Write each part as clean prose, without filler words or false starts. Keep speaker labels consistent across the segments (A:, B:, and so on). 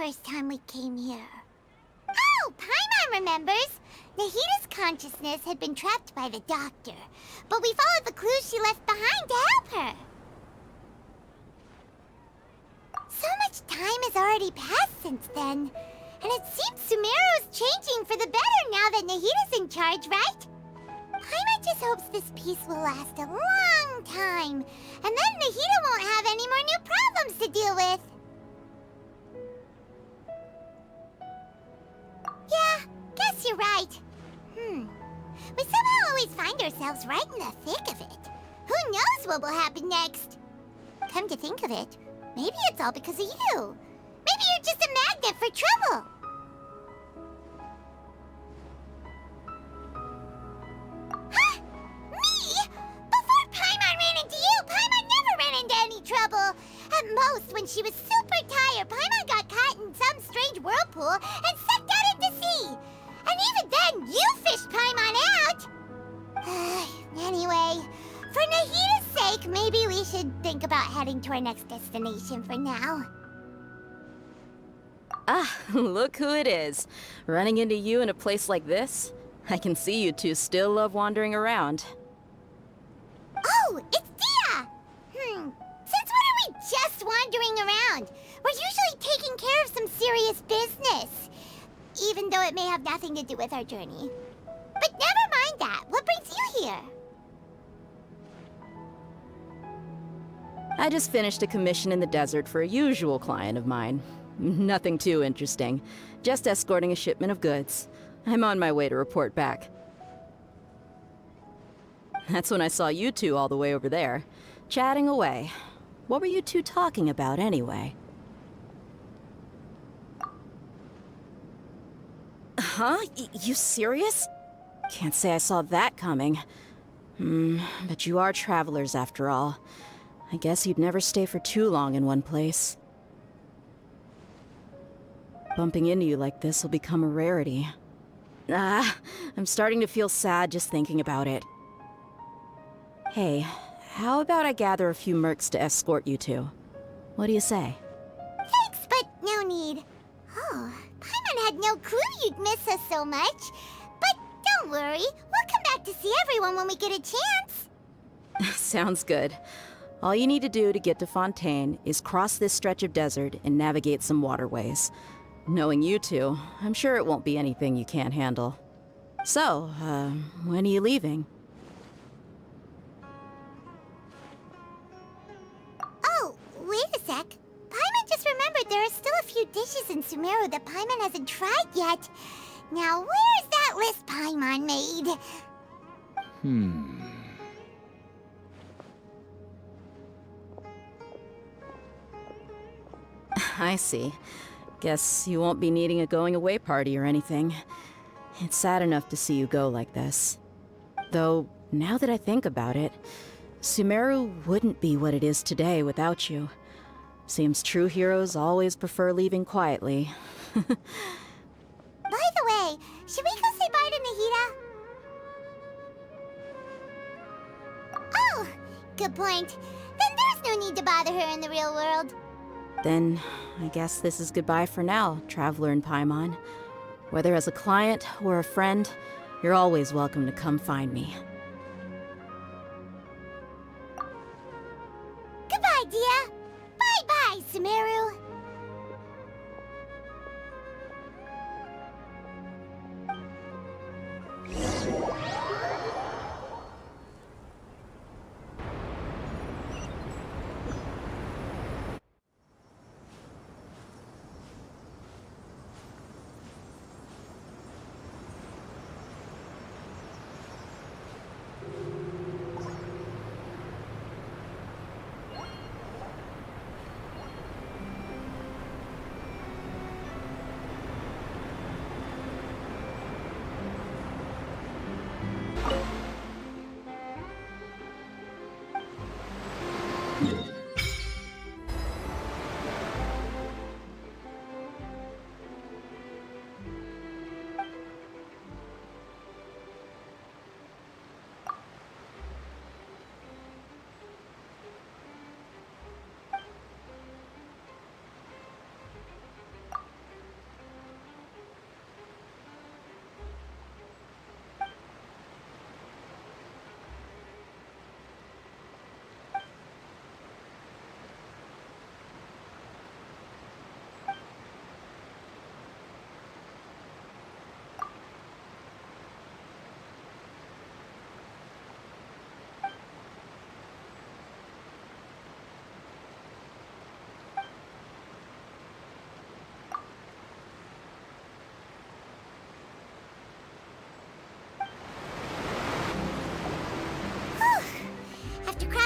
A: first time we came here. Oh, Paimon remembers! Nahita's consciousness had been trapped by the doctor, but we followed the clues she left behind to help her. So much time has already passed since then, and it seems Sumeru's changing for the better now that Nahita's in charge, right? Paimon just hopes this peace will last a long time, and then Nahita won't have any more new problems to deal with. Yeah, guess you're right. We somehow always find ourselves right in the thick of it. Who knows what will happen next? Come to think of it, maybe it's all because of you. Maybe you're just a magnet for trouble. Huh? Me? Before Paimon ran into you, Paimon never ran into any trouble. At most, when she was super tired, Paimon got caught in some strange whirlpool and sucked out into sea. And even then, you fished Paimon out! Anyway, for Nahita's sake, maybe we should think about heading to our next destination for now.
B: Ah, look who it is. Running into you in a place like this? I can see you two still love wandering around.
A: Oh, it's Dia! Since when are we just wandering around? We're usually taking care of some serious business. Even though it may have nothing to do with our journey. But never mind that. What brings you here?
B: I just finished a commission in the desert for a usual client of mine. Nothing too interesting. Just escorting a shipment of goods. I'm on my way to report back. That's when I saw you two all the way over there, chatting away. What were you two talking about anyway? Huh? You serious? Can't say I saw that coming. But you are travelers after all. I guess you'd never stay for too long in one place. Bumping into you like this will become a rarity. I'm starting to feel sad just thinking about it. Hey, how about I gather a few mercs to escort you two? What do you say?
A: Thanks, but no need. Oh, Paimon had no clue you'd miss us so much. But don't worry, we'll come back to see everyone when we get a chance.
B: Sounds good. All you need to do to get to Fontaine is cross this stretch of desert and navigate some waterways. Knowing you two, I'm sure it won't be anything you can't handle. So, when are you leaving?
A: Oh, wait a sec. Paimon just remembered there are still a few dishes in Sumeru that Paimon hasn't tried yet. Now, where's that list Paimon made?
B: I see. Guess you won't be needing a going-away party or anything. It's sad enough to see you go like this. Though, now that I think about it, Sumeru wouldn't be what it is today without you. Seems true heroes always prefer leaving quietly.
A: By the way, should we go say bye to Nahita? Oh, good point. Then there's no need to bother her in the real world.
B: Then, I guess this is goodbye for now, Traveler in Paimon. Whether as a client or a friend, you're always welcome to come find me.
A: Goodbye, Dia. Bye-bye, Sumeru.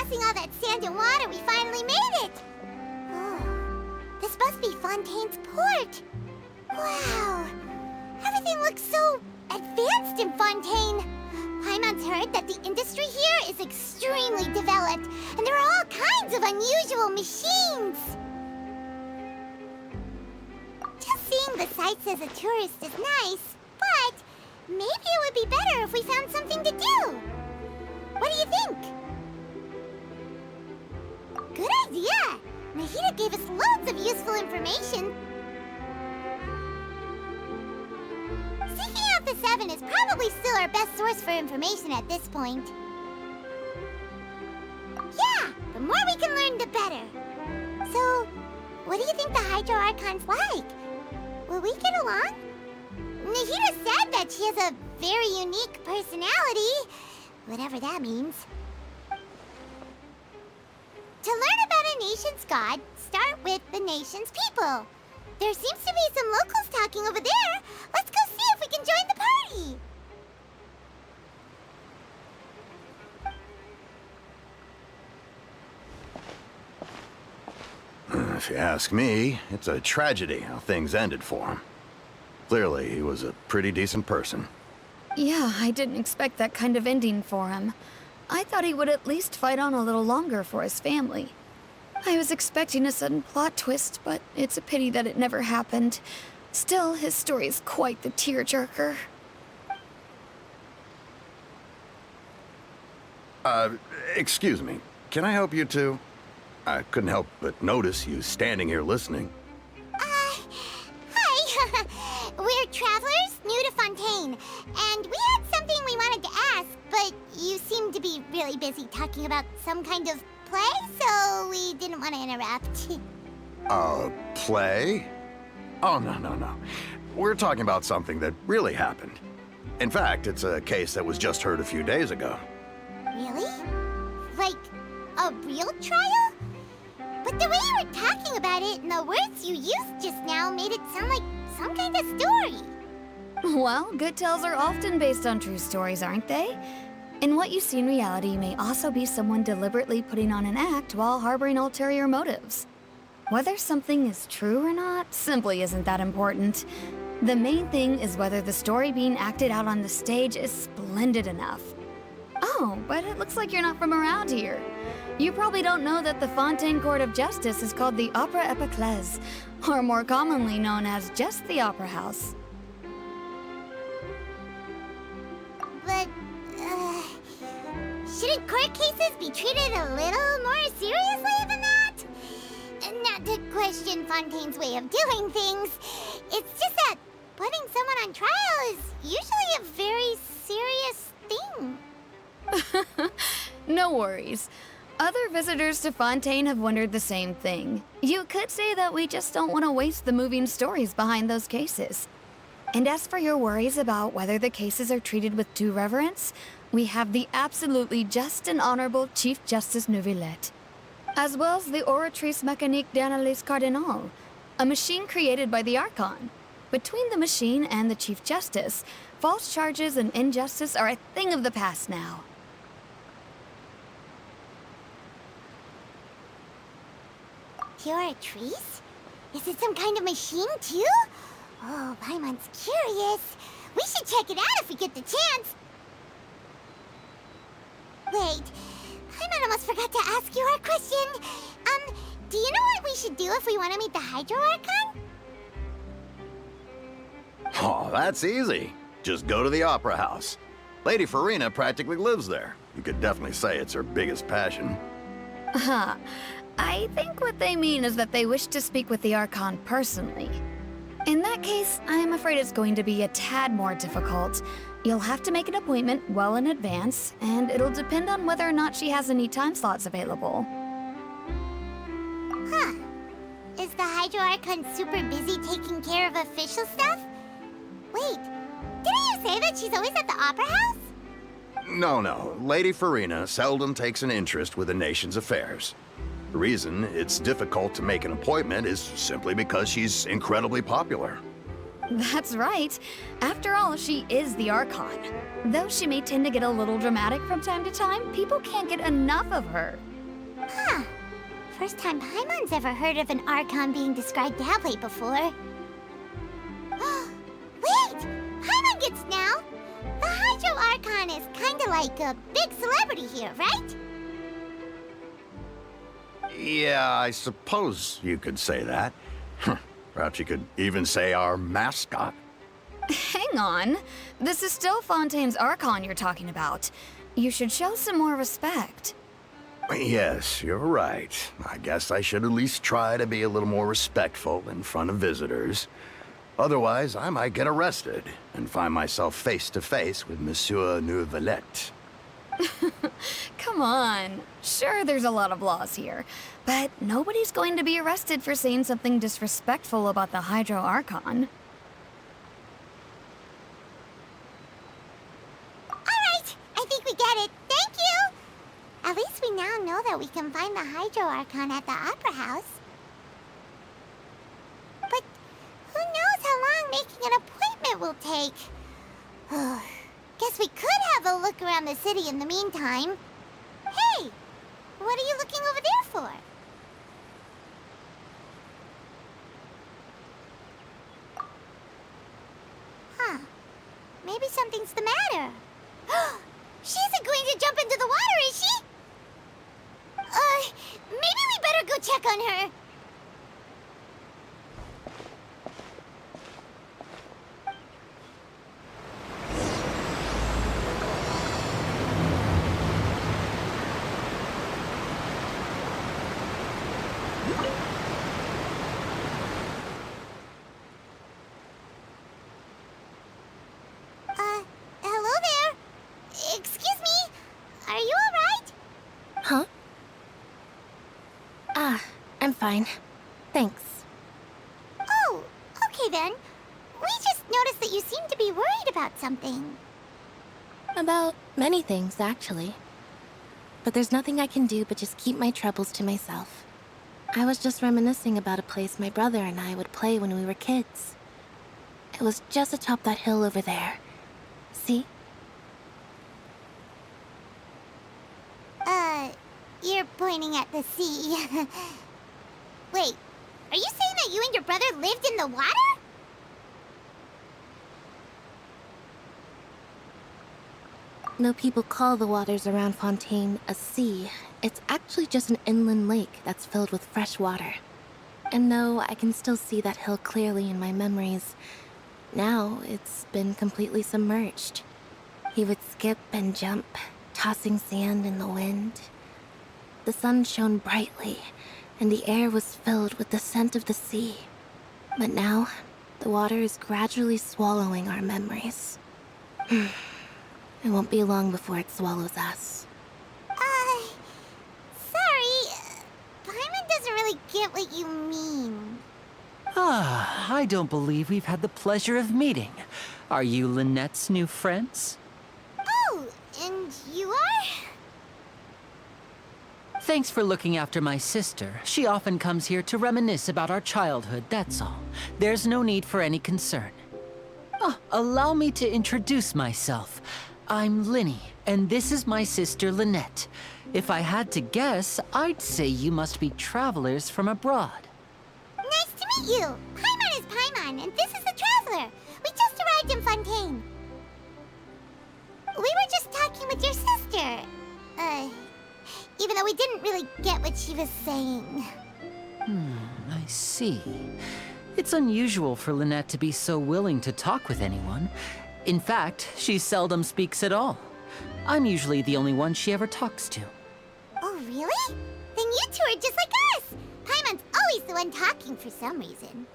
A: crossing all that sand and water, we finally made it! Oh, this must be Fontaine's port. Wow, everything looks so advanced in Fontaine. Paimon's heard that the industry here is extremely developed, and there are all kinds of unusual machines. Just seeing the sights as a tourist is nice, but maybe it would be better if we found something to do. What do you think? Good idea! Nahida gave us loads of useful information. Seeking out the Seven is probably still our best source for information at this point. Yeah, the more we can learn, the better. So, what do you think the Hydro Archon's like? Will we get along? Nahida said that she has a very unique personality, whatever that means. To learn about a nation's god, start with the nation's people. There seems to be some locals talking over there. Let's go see if we can join the party.
C: If you ask me, it's a tragedy how things ended for him. Clearly, he was a pretty decent person.
D: Yeah, I didn't expect that kind of ending for him. I thought he would at least fight on a little longer for his family. I was expecting a sudden plot twist, but it's a pity that it never happened. Still, his story is quite the tearjerker.
C: Excuse me. Can I help you two? I couldn't help but notice you standing here listening.
A: Hi. We're travelers new to Fontaine, and we had something we wanted to ask, but you seem to be really busy talking about some kind of play, so we didn't want to interrupt.
C: Play? Oh, no. We're talking about something that really happened. In fact, it's a case that was just heard a few days ago.
A: Really? Like, a real trial? But the way you were talking about it and the words you used just now made it sound like some kind of story.
D: Well, good tales are often based on true stories, aren't they? And what you see in reality may also be someone deliberately putting on an act while harboring ulterior motives. Whether something is true or not simply isn't that important. The main thing is whether the story being acted out on the stage is splendid enough. Oh, but it looks like you're not from around here. You probably don't know that the Fontaine Court of Justice is called the Opera Epiclese, or more commonly known as just the Opera House.
A: But, shouldn't court cases be treated a little more seriously than that? Not to question Fontaine's way of doing things. It's just that putting someone on trial is usually a very serious thing.
D: No worries. Other visitors to Fontaine have wondered the same thing. You could say that we just don't want to waste the moving stories behind those cases. And as for your worries about whether the cases are treated with due reverence, we have the absolutely just and honorable Chief Justice Neuvillette, as well as the Oratrice Mécanique d'Analyse Cardinal, a machine created by the Archon. Between the machine and the Chief Justice, false charges and injustice are a thing of the past now.
A: Oratrice? Is it some kind of machine, too? Oh, Paimon's curious. We should check it out if we get the chance. Wait, Paimon almost forgot to ask you our question. Do you know what we should do if we want to meet the Hydro Archon?
C: Oh, that's easy. Just go to the Opera House. Lady Farina practically lives there. You could definitely say it's her biggest passion.
D: I think what they mean is that they wish to speak with the Archon personally. In that case, I'm afraid it's going to be a tad more difficult. You'll have to make an appointment well in advance, and it'll depend on whether or not she has any time slots available.
A: Huh. Is the Hydro Archon super busy taking care of official stuff? Wait, didn't you say that she's always at the Opera House?
C: No. Lady Farina seldom takes an interest with the nation's affairs. The reason it's difficult to make an appointment is simply because she's incredibly popular.
D: That's right. After all, she is the Archon. Though she may tend to get a little dramatic from time to time, people can't get enough of her.
A: Huh. First time Paimon's ever heard of an Archon being described that way before. Wait! Paimon gets now! The Hydro Archon is kinda like a big celebrity here, right?
C: Yeah, I suppose you could say that. Perhaps you could even say our mascot.
D: Hang on. This is still Fontaine's Archon you're talking about. You should show some more respect.
C: Yes, you're right. I guess I should at least try to be a little more respectful in front of visitors. Otherwise, I might get arrested and find myself face to face with Monsieur Neuvillette.
D: Come on. Sure, there's a lot of laws here, but nobody's going to be arrested for saying something disrespectful about the Hydro Archon.
A: Alright, I think we get it. Thank you! At least we now know that we can find the Hydro Archon at the Opera House. But who knows how long making an appointment will take? Guess we could have a look around the city in the meantime. Hey! What are you looking over there for? Huh. Maybe something's the matter. She isn't going to jump into the water, is she? Maybe we better go check on her. Hello there. Excuse me. Are you alright?
E: Huh? I'm fine. Thanks.
A: Oh, okay then. We just noticed that you seem to be worried about something.
E: About many things, actually. But there's nothing I can do but just keep my troubles to myself. I was just reminiscing about a place my brother and I would play when we were kids. It was just atop that hill over there. See?
A: You're pointing at the sea. Wait, are you saying that you and your brother lived in the water?
E: No people call the waters around Fontaine a sea. It's actually just an inland lake that's filled with fresh water. And though I can still see that hill clearly in my memories, now it's been completely submerged. He would skip and jump, tossing sand in the wind. The sun shone brightly, and the air was filled with the scent of the sea. But now, the water is gradually swallowing our memories. It won't be long before it swallows us.
A: Sorry. Paimon doesn't really get what you mean.
F: I don't believe we've had the pleasure of meeting. Are you Lynette's new friends?
A: Oh, and you are?
F: Thanks for looking after my sister. She often comes here to reminisce about our childhood, that's all. There's no need for any concern. Oh, allow me to introduce myself. I'm Linny, and this is my sister Lynette. If I had to guess, I'd say you must be travelers from abroad.
A: Nice to meet you. Paimon is Paimon, and this is the Traveler. We just arrived in Fontaine. We were just talking with your sister. Even though we didn't really get what she was saying.
F: I see. It's unusual for Lynette to be so willing to talk with anyone. In fact, she seldom speaks at all. I'm usually the only one she ever talks to.
A: Oh, really? Then you two are just like us. Paimon's always the one talking for some reason.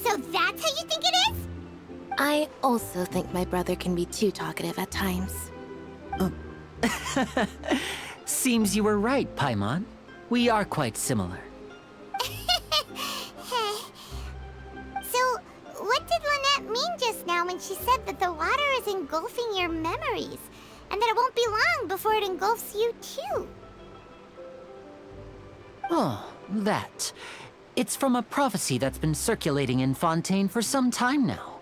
A: So that's how you think it is?
E: I also think my brother can be too talkative at times.
F: Seems you were right, Paimon. We are quite similar.
A: So, what did Lynette mean just now when she said that the water is engulfing your memories? And that it won't be long before it engulfs you too?
F: Oh, that. It's from a prophecy that's been circulating in Fontaine for some time now.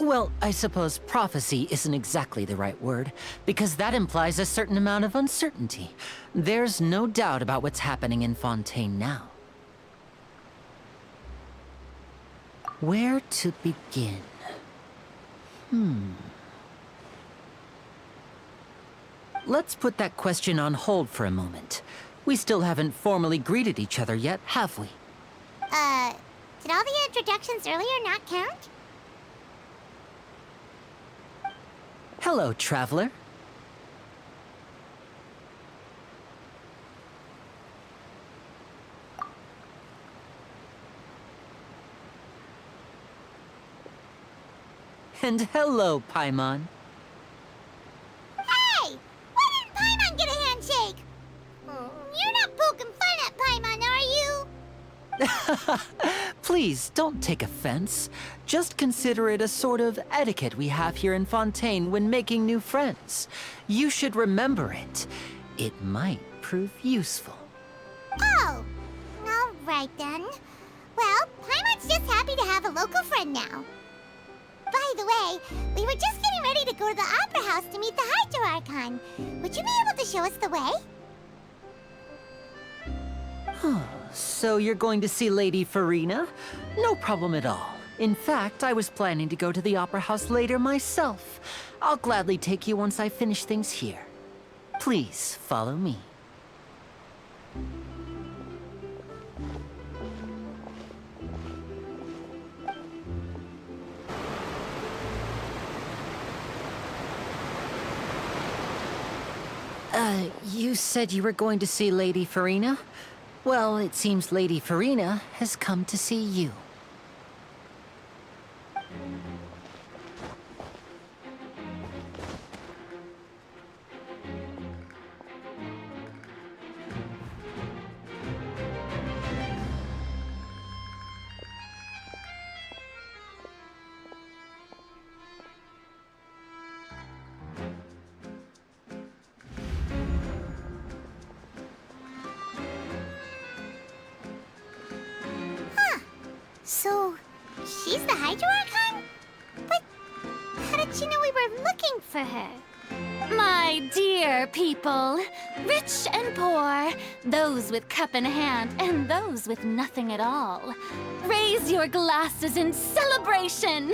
F: Well, I suppose prophecy isn't exactly the right word, because that implies a certain amount of uncertainty. There's no doubt about what's happening in Fontaine now. Where to begin? Let's put that question on hold for a moment. We still haven't formally greeted each other yet, have we?
A: Did all the introductions earlier not count?
F: Hello, traveler. And hello, Paimon.
A: Hey! Why didn't Paimon get a handshake? You're not poking fun at Paimon, are you?
F: Please, don't take offense. Just consider it a sort of etiquette we have here in Fontaine when making new friends. You should remember it. It might prove useful.
A: Oh, all right then. Well, Paimon's just happy to have a local friend now. By the way, we were just getting ready to go to the Opera House to meet the Hydro Archon. Would you be able to show us the way?
F: So you're going to see Lady Farina? No problem at all. In fact, I was planning to go to the Opera House later myself. I'll gladly take you once I finish things here. Please follow me. You said you were going to see Lady Farina? Well, it seems Lady Farina has come to see you.
A: So, she's the Hydro Archon? But how did she know we were looking for her?
G: My dear people, rich and poor, those with cup in hand and those with nothing at all, raise your glasses in celebration!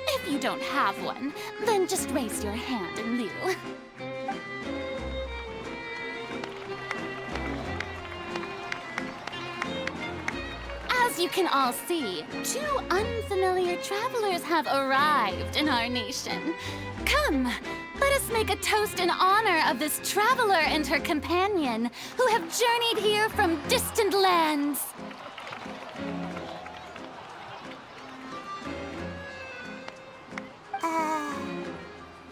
G: If you don't have one, then just raise your hand in lieu. As you can all see, two unfamiliar travelers have arrived in our nation. Come, let us make a toast in honor of this traveler and her companion who have journeyed here from distant lands.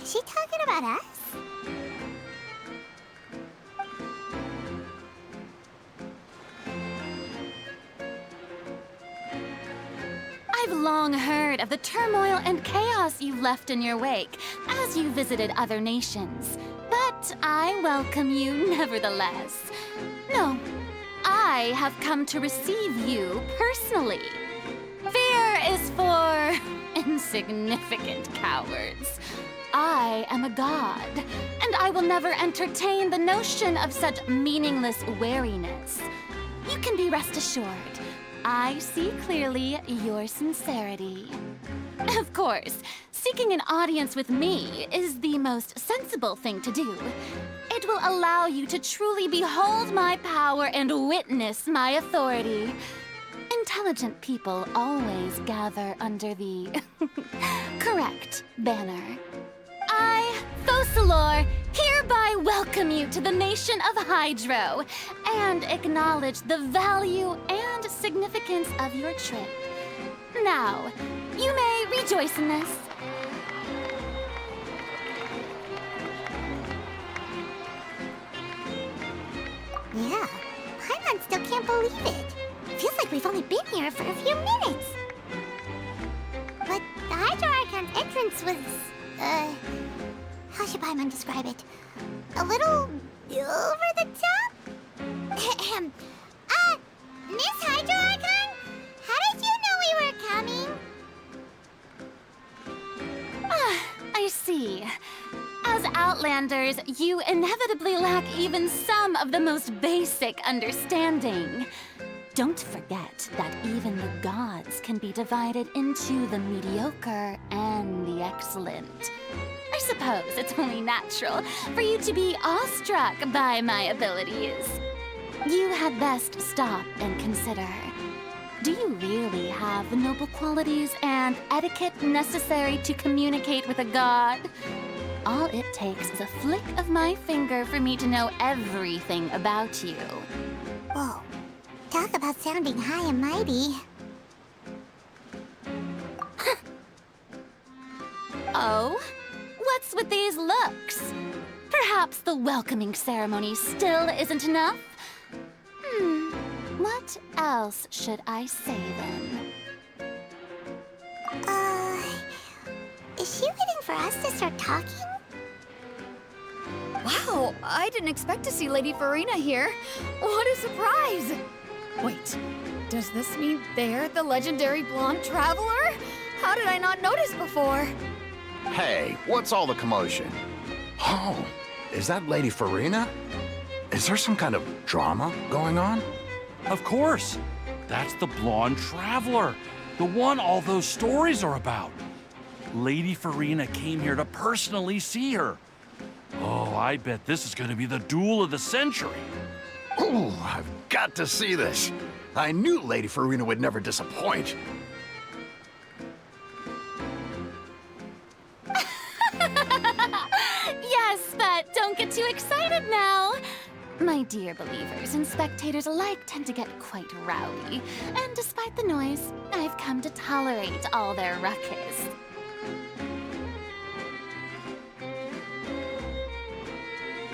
A: Is she talking about us?
G: I've long heard of the turmoil and chaos you left in your wake as you visited other nations. But I welcome you nevertheless. No, I have come to receive you personally. Fear is for insignificant cowards. I am a god, and I will never entertain the notion of such meaningless wariness. You can be rest assured. I see clearly your sincerity. Of course, seeking an audience with me is the most sensible thing to do. It will allow you to truly behold my power and witness my authority. Intelligent people always gather under the correct banner. I, Focalor, hereby welcome you to the nation of Hydro and acknowledge the value and significance of your trip. Now, you may rejoice in this.
A: Yeah, Paimon still can't believe it. Feels like we've only been here for a few minutes. But the Hydro Archon's entrance was, how should Paimon describe it? A little over the top? Miss Hydro Archon? How did you know we were coming?
G: see. As Outlanders, you inevitably lack even some of the most basic understanding. Don't forget that even the gods can be divided into the mediocre and the excellent. I suppose it's only natural for you to be awestruck by my abilities. You had best stop and consider. Do you really have the noble qualities and etiquette necessary to communicate with a god? All it takes is a flick of my finger for me to know everything about you.
A: Whoa. Talk about sounding high and mighty.
G: Oh? What's with these looks? Perhaps the welcoming ceremony still isn't enough? What else should I say then?
A: Is she waiting for us to start talking?
D: Wow, I didn't expect to see Lady Farina here. What a surprise! Wait, does this mean they're the legendary blonde traveler? How did I not notice before?
C: Hey, what's all the commotion? Oh, is that Lady Farina? Is there some kind of drama going on?
H: Of course. That's the blonde traveler. The one all those stories are about. Lady Farina came here to personally see her. Oh, I bet this is going to be the duel of the century.
C: Ooh, I've got to see this. I knew Lady Farina would never disappoint.
G: Yes, but don't get too excited now. My dear believers and spectators alike tend to get quite rowdy, and despite the noise, I've come to tolerate all their ruckus.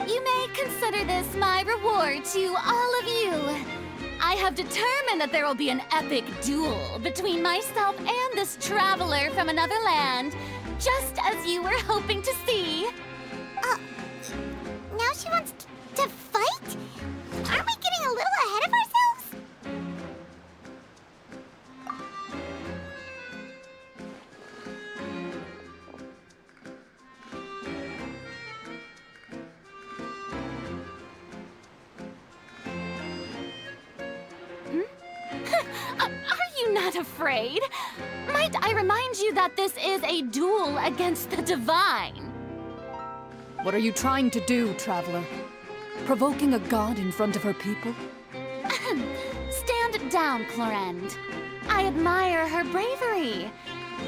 G: You may consider this my reward to all of you. I have determined that there will be an epic duel between myself and this traveler from another land, just as you were hoping to see.
A: Now she wants to fight? Aren't we getting a little ahead of ourselves?
G: Are you not afraid? Might I remind you that this is a duel against the divine?
I: What are you trying to do, traveler? Provoking a god in front of her people?
G: Stand down, Clorend. I admire her bravery.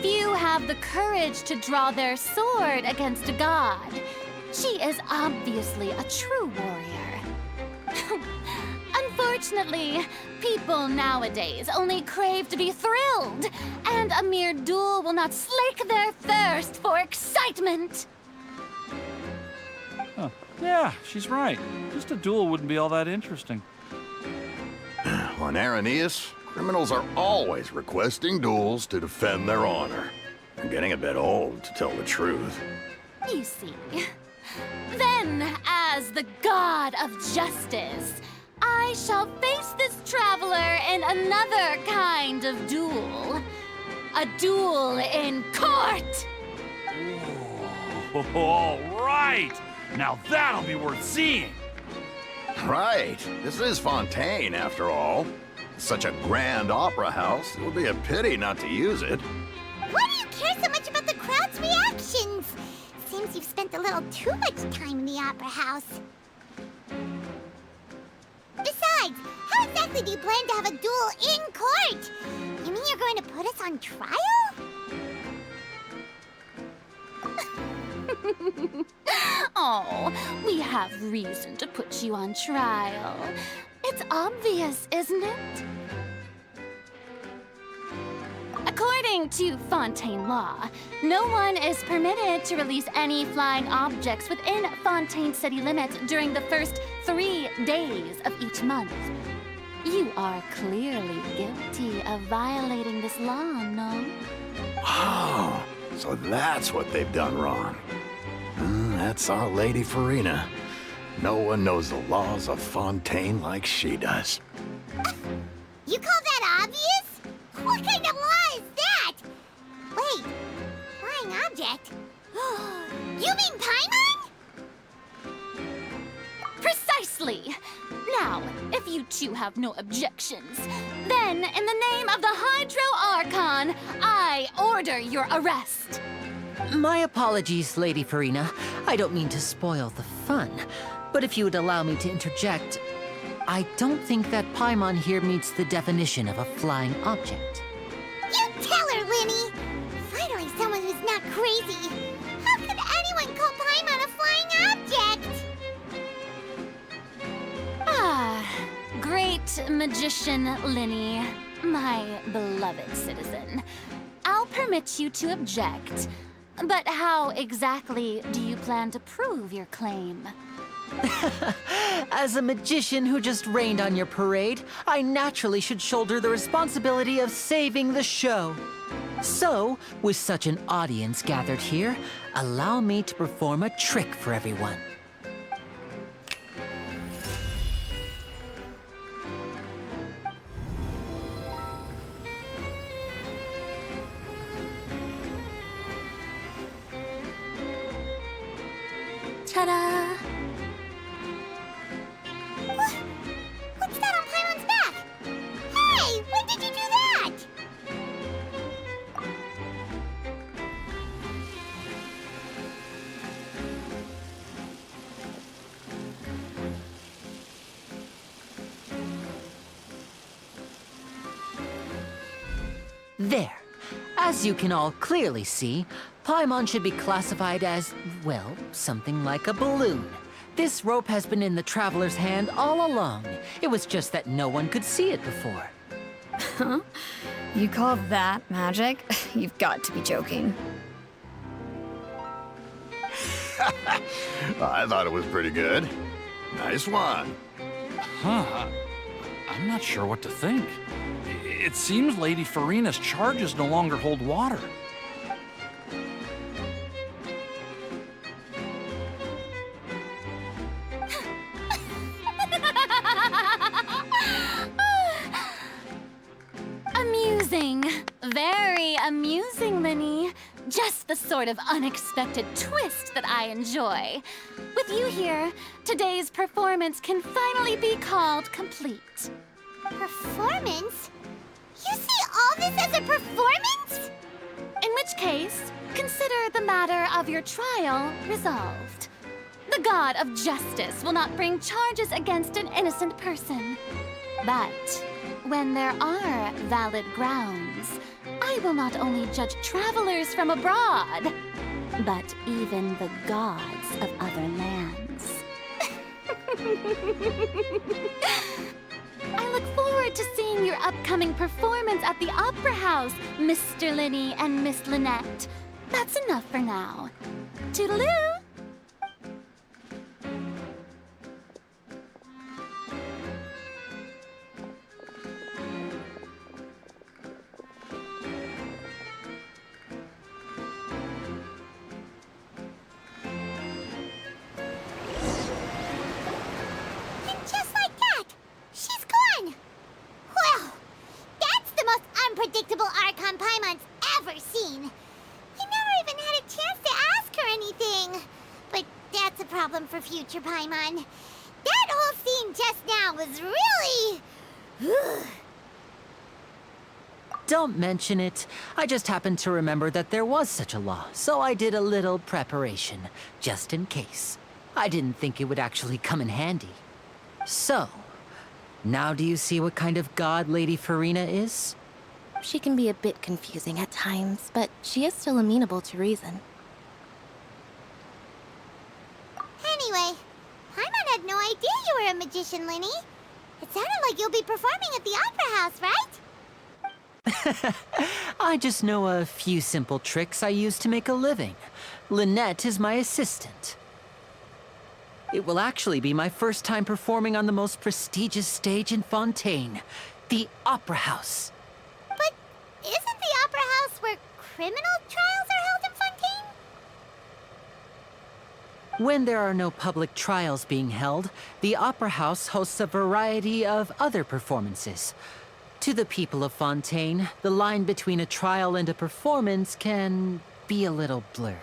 G: Few have the courage to draw their sword against a god. She is obviously a true warrior. Unfortunately, people nowadays only crave to be thrilled, and a mere duel will not slake their thirst for excitement.
H: Huh. Yeah, she's right. Just a duel wouldn't be all that interesting.
C: On Araneus, criminals are always requesting duels to defend their honor. I'm getting a bit old, to tell the truth.
G: You see. Then, as the god of justice, I shall face this traveler in another kind of duel. A duel in court!
H: Oh, all right! Now that'll be worth seeing!
C: Right. This is Fontaine, after all. Such a grand opera house, it would be a pity not to use it.
A: Why do you care so much about the crowd's reactions? Seems you've spent a little too much time in the opera house. Besides, how exactly do you plan to have a duel in court? You mean you're going to put us on trial?
G: Oh, we have reason to put you on trial. It's obvious, isn't it? According to Fontaine law, no one is permitted to release any flying objects within Fontaine city limits during the first 3 days of each month. You are clearly guilty of violating this law, no?
C: Oh, so that's what they've done wrong. That's our Lady Farina. No one knows the laws of Fontaine like she does.
A: You call that obvious? What kind of law is that? Wait, flying object? You mean Paimon?
G: Precisely! Now, if you two have no objections, then in the name of the Hydro Archon, I order your arrest.
F: My apologies, Lady Farina. I don't mean to spoil the fun, but if you would allow me to interject, I don't think that Paimon here meets the definition of a flying object.
A: You tell her, Linny! Finally someone who's not crazy. How could anyone call Paimon a flying object?
G: Ah, great magician Linny, my beloved citizen. I'll permit you to object, but how exactly do you plan to prove your claim?
F: As a magician who just rained on your parade, I naturally should shoulder the responsibility of saving the show. So, with such an audience gathered here, allow me to perform a trick for everyone.
G: Ta-da!
A: What's that on Paimon's back? Hey, when did you do that?
F: There. As you can all clearly see, Paimon should be classified as, well, something like a balloon. This rope has been in the Traveler's hand all along. It was just that no one could see it before.
D: Huh? You call that magic? You've got to be joking.
C: I thought it was pretty good. Nice one.
H: Huh. I'm not sure what to think. It seems Lady Farina's charges no longer hold water.
G: Amusing. Very amusing, Linny. Just the sort of unexpected twist that I enjoy. With you here, today's performance can finally be called complete.
A: Performance? You see all this as a performance?
G: In which case, consider the matter of your trial resolved. The god of justice will not bring charges against an innocent person. But when there are valid grounds, I will not only judge travelers from abroad, but even the gods of other lands. I look forward to seeing your upcoming performance at the Opera House, Mr. Linny and Miss Lynette. That's enough for now. Toodaloo!
A: Unpredictable Archon Paimon's ever seen. I never even had a chance to ask her anything. But that's a problem for future Paimon. That whole scene just now was really...
F: Don't mention it. I just happened to remember that there was such a law, so I did a little preparation, just in case. I didn't think it would actually come in handy. So, now do you see what kind of god Lady Farina is?
E: She can be a bit confusing at times, but she is still amenable to reason.
A: Anyway, Paimon had no idea you were a magician, Linny. It sounded like you'll be performing at the Opera House, right?
F: I just know a few simple tricks I use to make a living. Lynette is my assistant. It will actually be my first time performing on the most prestigious stage in Fontaine, the Opera House.
A: But isn't the Opera House where criminal trials are held in Fontaine?
F: When there are no public trials being held, the Opera House hosts a variety of other performances. To the people of Fontaine, the line between a trial and a performance can be a little blurred.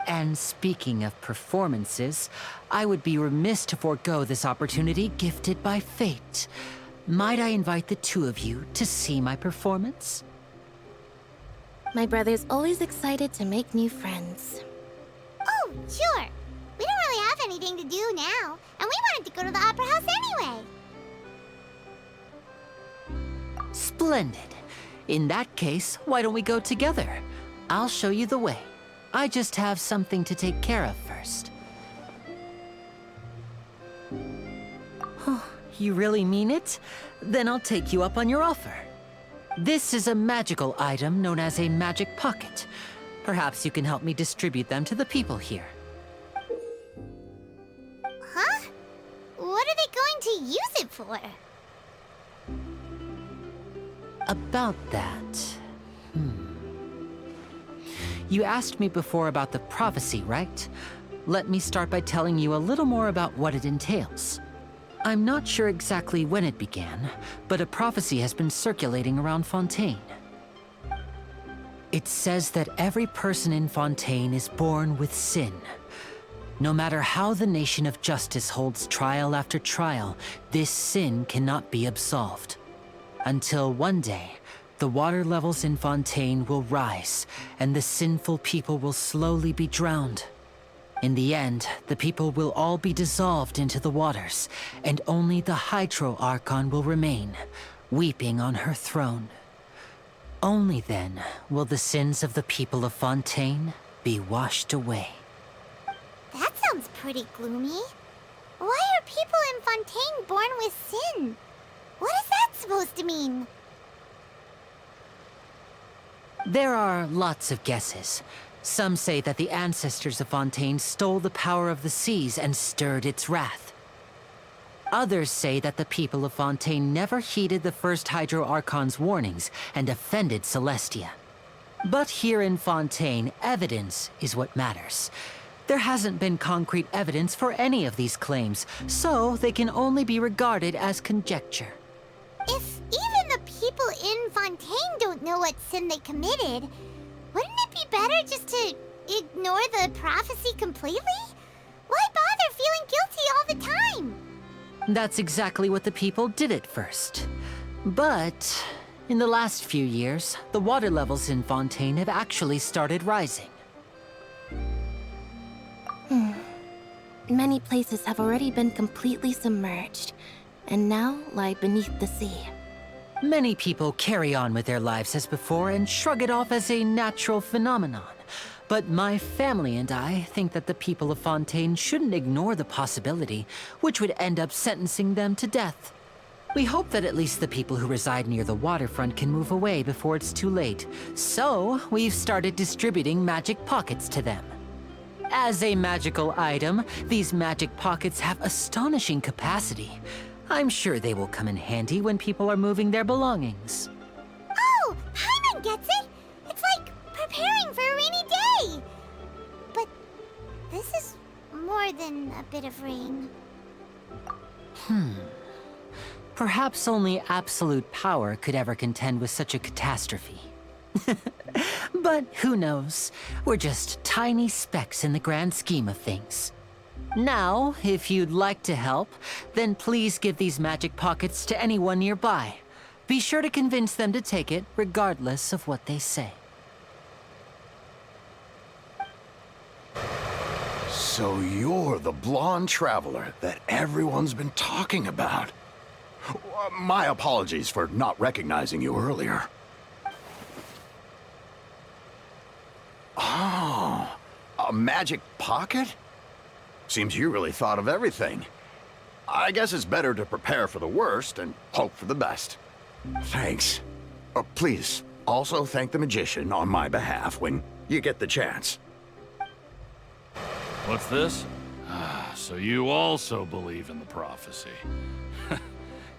F: And speaking of performances, I would be remiss to forego this opportunity gifted by fate. Might I invite the two of you to see my performance?
E: My brother's always excited to make new friends.
A: Oh, sure. We don't really have anything to do now, and we wanted to go to the Opera House anyway.
F: Splendid. In that case, why don't we go together? I'll show you the way. I just have something to take care of first. You really mean it? Then I'll take you up on your offer. This is a magical item known as a magic pocket. Perhaps you can help me distribute them to the people here.
A: Huh? What are they going to use it for?
F: About that... You asked me before about the prophecy, right? Let me start by telling you a little more about what it entails. I'm not sure exactly when it began, but a prophecy has been circulating around Fontaine. It says that every person in Fontaine is born with sin. No matter how the nation of justice holds trial after trial, this sin cannot be absolved. Until one day, the water levels in Fontaine will rise, and the sinful people will slowly be drowned. In the end, the people will all be dissolved into the waters, and only the Hydro Archon will remain, weeping on her throne. Only then will the sins of the people of Fontaine be washed away.
A: That sounds pretty gloomy. Why are people in Fontaine born with sin? What is that supposed to mean?
F: There are lots of guesses. Some say that the ancestors of Fontaine stole the power of the seas and stirred its wrath. Others say that the people of Fontaine never heeded the first Hydro Archon's warnings and offended Celestia. But here in Fontaine, evidence is what matters. There hasn't been concrete evidence for any of these claims, so they can only be regarded as conjecture.
A: If even the people in Fontaine don't know what sin they committed, wouldn't it be better just to ignore the prophecy completely? Why bother feeling guilty all the time?
F: That's exactly what the people did at first. But in the last few years, the water levels in Fontaine have actually started rising.
E: Many places have already been completely submerged, and now lie beneath the sea.
F: Many people carry on with their lives as before and shrug it off as a natural phenomenon. But my family and I think that the people of Fontaine shouldn't ignore the possibility, which would end up sentencing them to death. We hope that at least the people who reside near the waterfront can move away before it's too late. So, we've started distributing magic pockets to them. As a magical item, these magic pockets have astonishing capacity. I'm sure they will come in handy when people are moving their belongings.
A: Oh, Paimon gets it! It's like preparing for a rainy day! But this is more than a bit of rain.
F: Perhaps only absolute power could ever contend with such a catastrophe. But who knows? We're just tiny specks in the grand scheme of things. Now, if you'd like to help, then please give these magic pockets to anyone nearby. Be sure to convince them to take it, regardless of what they say.
C: So you're the blonde traveler that everyone's been talking about. My apologies for not recognizing you earlier. Oh, a magic pocket? Seems you really thought of everything. I guess it's better to prepare for the worst and hope for the best. Thanks. Please, also thank the magician on my behalf when you get the chance.
H: What's this? So you also believe in the prophecy.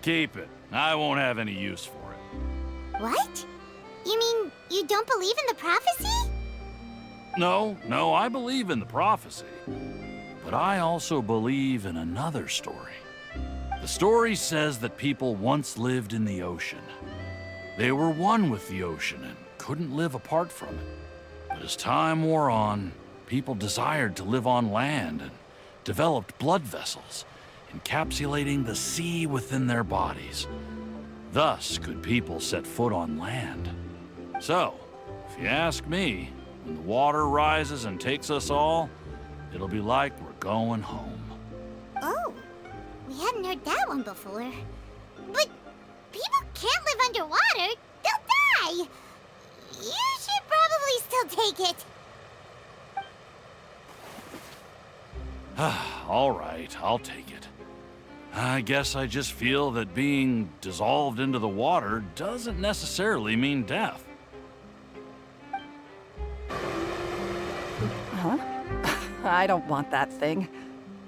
H: Keep it. I won't have any use for it.
A: What? You mean you don't believe in the prophecy?
H: No, I believe in the prophecy. But I also believe in another story. The story says that people once lived in the ocean. They were one with the ocean and couldn't live apart from it. But as time wore on, people desired to live on land and developed blood vessels, encapsulating the sea within their bodies. Thus could people set foot on land. So, if you ask me, when the water rises and takes us all, it'll be like we're going home.
A: Oh, we hadn't heard that one before. But people can't live underwater. They'll die. You should probably still take it.
H: All right, I'll take it. I guess I just feel that being dissolved into the water doesn't necessarily mean death.
J: Huh? I don't want that thing.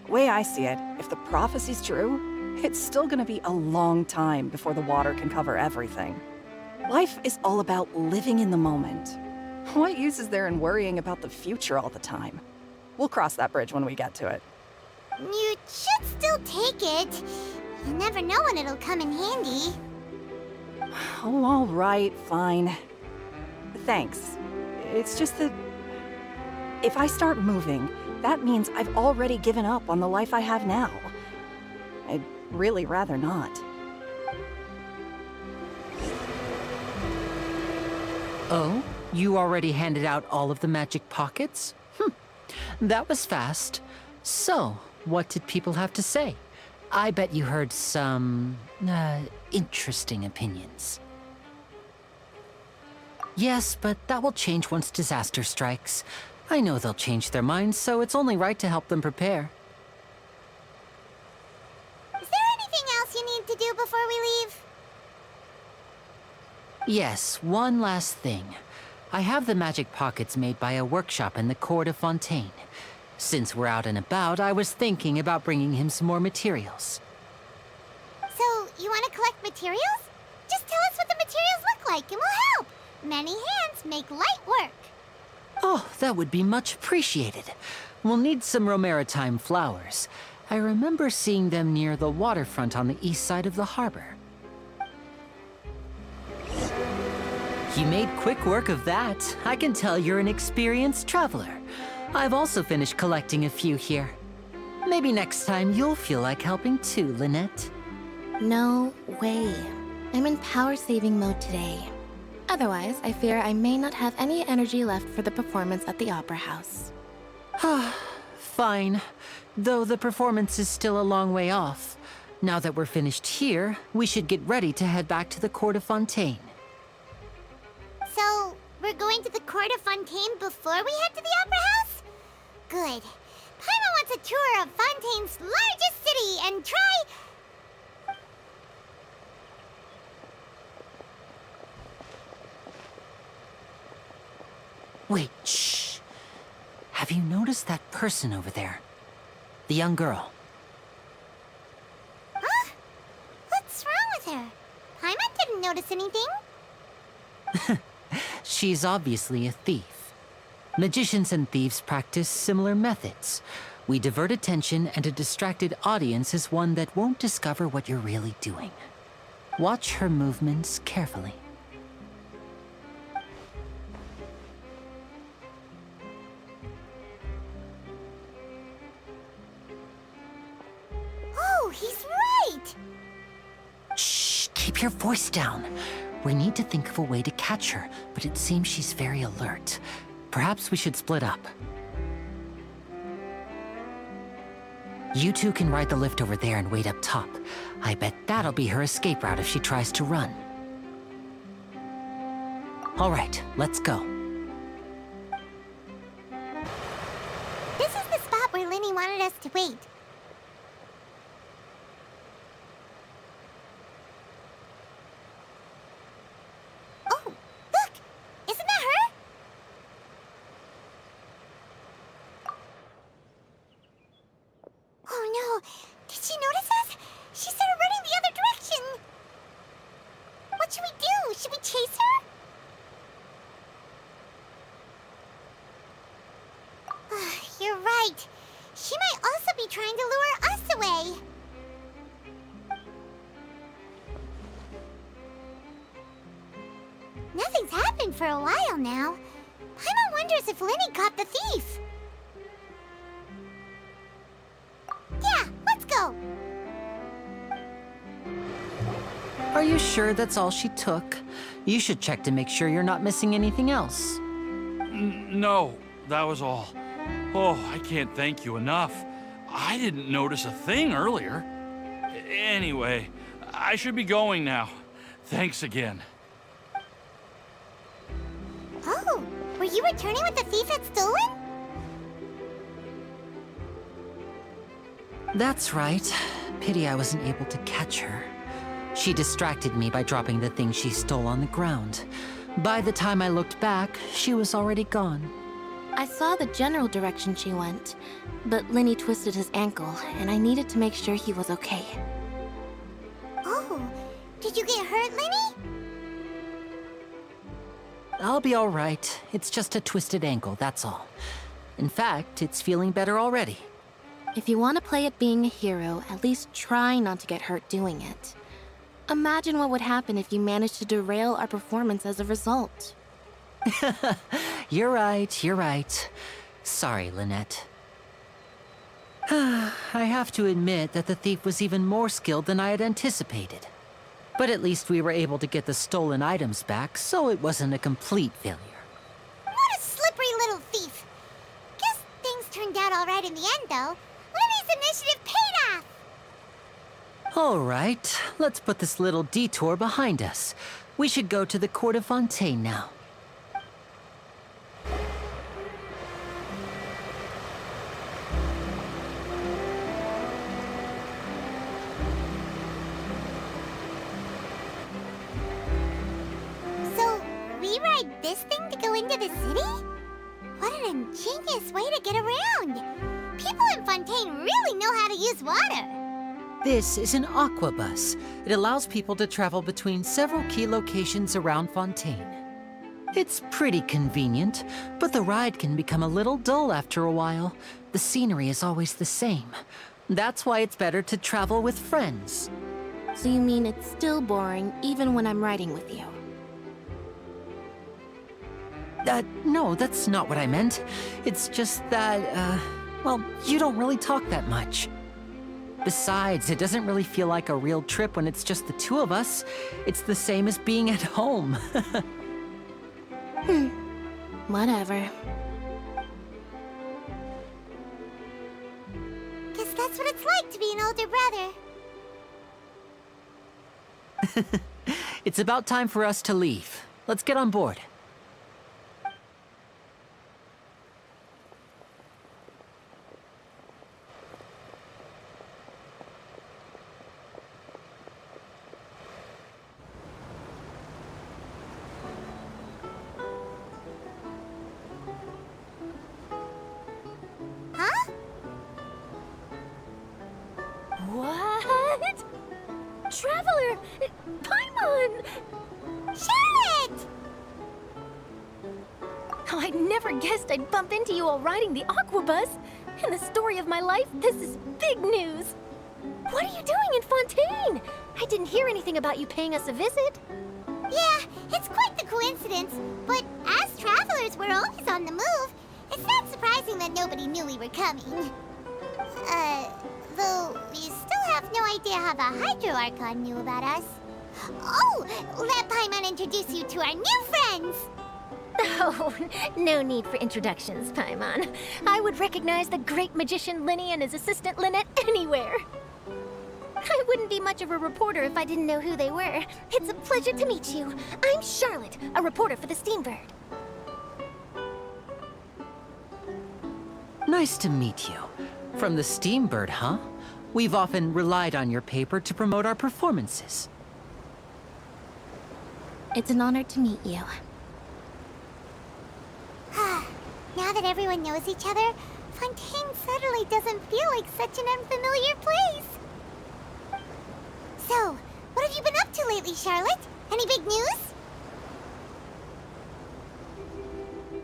J: Way I see it, if the prophecy's true, it's still gonna be a long time before the water can cover everything. Life is all about living in the moment. What use is there in worrying about the future all the time? We'll cross that bridge when we get to it.
A: You should still take it. You never know when it'll come in handy.
J: Oh, all right, fine. Thanks. It's just that if I start moving, that means I've already given up on the life I have now. I'd really rather not.
F: Oh? You already handed out all of the magic pockets? That was fast. So, what did people have to say? I bet you heard some, interesting opinions. Yes, but that will change once disaster strikes. I know they'll change their minds, so it's only right to help them prepare.
A: Is there anything else you need to do before we leave?
F: Yes, one last thing. I have the magic pockets made by a workshop in the court of Fontaine. Since we're out and about, I was thinking about bringing him some more materials.
A: So, you want to collect materials? Just tell us what the materials look like and we'll help. Many hands make light work.
F: Oh, that would be much appreciated. We'll need some Romaritime flowers. I remember seeing them near the waterfront on the east side of the harbor. You made quick work of that. I can tell you're an experienced traveler. I've also finished collecting a few here. Maybe next time you'll feel like helping too, Lynette.
E: No way. I'm in power-saving mode today. Otherwise, I fear I may not have any energy left for the performance at the Opera House.
F: Fine. Though the performance is still a long way off. Now that we're finished here, we should get ready to head back to the Court of Fontaine.
A: So, we're going to the Court of Fontaine before we head to the Opera House? Good. Paimon wants a tour of Fontaine's largest city and try...
F: Wait, shh. Have you noticed that person over there? The young girl.
A: Huh? What's wrong with her? Paimon didn't notice anything.
F: She's obviously a thief. Magicians and thieves practice similar methods. We divert attention, and a distracted audience is one that won't discover what you're really doing. Watch her movements carefully.
A: Oh, he's right!
F: Shh, keep your voice down. We need to think of a way to catch her, but it seems she's very alert. Perhaps we should split up. You two can ride the lift over there and wait up top. I bet that'll be her escape route if she tries to run. All right, let's go.
A: This is the spot where Linny wanted us to wait. Oh, look! Isn't that her? Oh no! Did she notice us? She started running the other direction! What should we do? Should we chase her? You're right. She might also be trying to lure us away. Nothing's happened for a while now. Paimon wonders if Linny caught the thief.
F: you sure that's all she took? You should check to make sure you're not missing anything else.
H: No, that was all. Oh, I can't thank you enough. I didn't notice a thing earlier. Anyway, I should be going now. Thanks again.
A: Oh, were you returning what the thief had stolen?
F: That's right. Pity I wasn't able to catch her. She distracted me by dropping the thing she stole on the ground. By the time I looked back, she was already gone.
E: I saw the general direction she went, but Lenny twisted his ankle, and I needed to make sure he was okay.
A: Oh, did you get hurt, Lenny?
F: I'll be all right. It's just a twisted ankle, that's all. In fact, it's feeling better already.
E: If you want to play at being a hero, at least try not to get hurt doing it. Imagine what would happen if you managed to derail our performance as a result.
F: You're right. Sorry, Lynette. I have to admit that the thief was even more skilled than I had anticipated. But at least we were able to get the stolen items back, so it wasn't a complete failure.
A: What a slippery little thief. Guess things turned out all right in the end, though. Lenny's initiative paid off!
F: All right, let's put this little detour behind us. We should go to the Court of Fontaine now.
A: So, we ride this thing to go into the city? What an ingenious way to get around! People in Fontaine really know how to use water!
F: This is an aquabus. It allows people to travel between several key locations around Fontaine. It's pretty convenient, but the ride can become a little dull after a while. The scenery is always the same. That's why it's better to travel with friends.
E: So you mean it's still boring even when I'm riding with you?
F: No, that's not what I meant. It's just that, well, you don't really talk that much. Besides, it doesn't really feel like a real trip when it's just the two of us. It's the same as being at home.
E: Whatever.
A: Guess that's what it's like to be an older brother.
F: It's about time for us to leave. Let's get on board.
A: What? Traveler! Paimon! Charlotte!
K: Oh, I never guessed I'd bump into you all riding the aquabus. In the story of my life, this is big news. What are you doing in Fontaine? I didn't hear anything about you paying us a visit.
A: Yeah, it's quite the coincidence, but as travelers, we're always on the move. It's not surprising that nobody knew we were coming. Though we still have no idea how the Hydro Archon knew about us. Oh, let Paimon introduce you to our new friends!
K: Oh, no need for introductions, Paimon. I would recognize the great magician Lenny and his assistant Lynette anywhere. I wouldn't be much of a reporter if I didn't know who they were. It's a pleasure to meet you. I'm Charlotte, a reporter for the Steambird.
F: Nice to meet you. From the Steambird, huh? We've often relied on your paper to promote our performances.
E: It's an honor to meet you.
A: Now that everyone knows each other, Fontaine suddenly doesn't feel like such an unfamiliar place. So, what have you been up to lately, Charlotte? Any big news?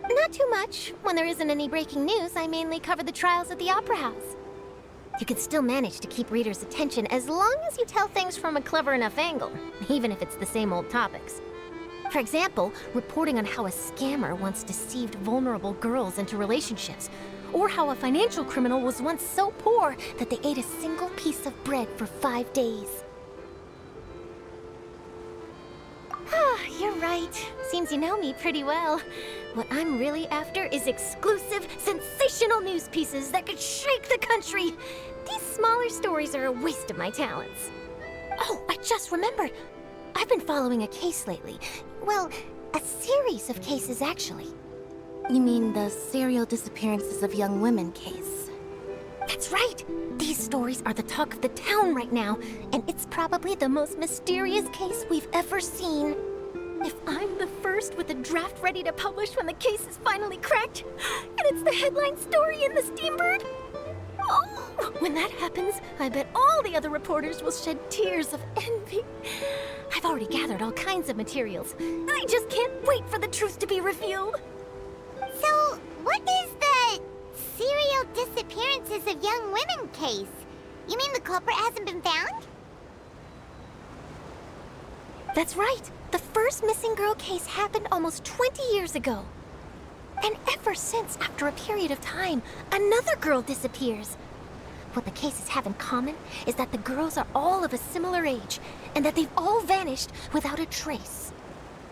K: Not too much. When there isn't any breaking news, I mainly cover the trials at the Opera House. You can still manage to keep readers' attention as long as you tell things from a clever enough angle, even if it's the same old topics. For example, reporting on how a scammer once deceived vulnerable girls into relationships, or how a financial criminal was once so poor that they ate a single piece of bread for 5 days. right. Seems you know me pretty well. What I'm really after is exclusive, sensational news pieces that could shake the country. These smaller stories are a waste of my talents. Oh, I just remembered. I've been following a case lately. Well, a series of cases, actually.
E: You mean the serial disappearances of young women case?
K: That's right! These stories are the talk of the town right now, and it's probably the most mysterious case we've ever seen. If I'm the first with a draft ready to publish when the case is finally cracked, and it's the headline story in the Steambird, oh, when that happens, I bet all the other reporters will shed tears of envy. I've already gathered all kinds of materials. I just can't wait for the truth to be revealed.
A: So, what is the serial disappearances of young women case? You mean the culprit hasn't been found?
K: That's right. The first missing girl case happened almost 20 years ago. And ever since, after a period of time, another girl disappears. What the cases have in common is that the girls are all of a similar age, and that they've all vanished without a trace.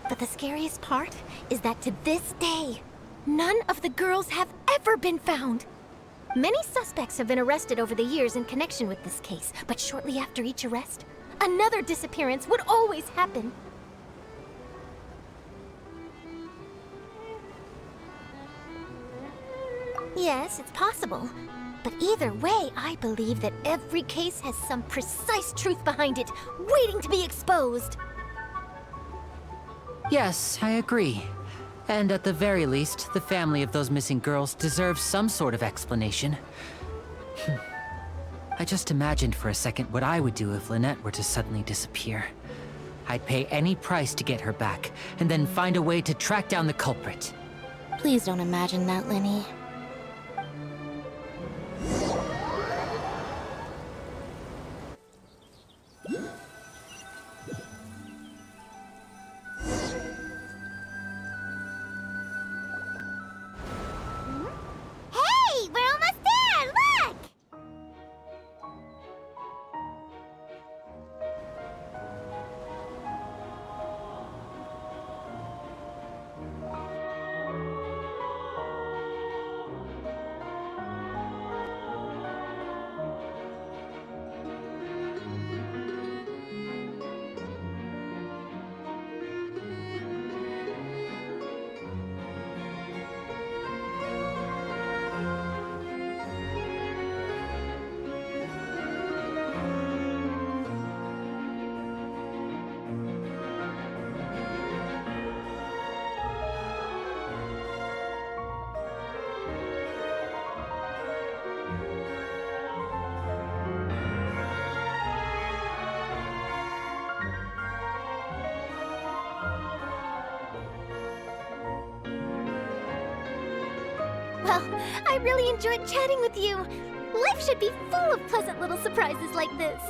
K: But the scariest part is that to this day, none of the girls have ever been found. Many suspects have been arrested over the years in connection with this case, but shortly after each arrest, another disappearance would always happen. Yes, it's possible. But either way, I believe that every case has some precise truth behind it, waiting to be exposed.
F: Yes, I agree. And at the very least, the family of those missing girls deserves some sort of explanation. I just imagined for a second what I would do if Lynette were to suddenly disappear. I'd pay any price to get her back, and then find a way to track down the culprit.
E: Please don't imagine that, Linny.
A: Hey, we're almost there! Look!
K: Well, I really enjoyed chatting with you. Life should be full of pleasant little surprises like this.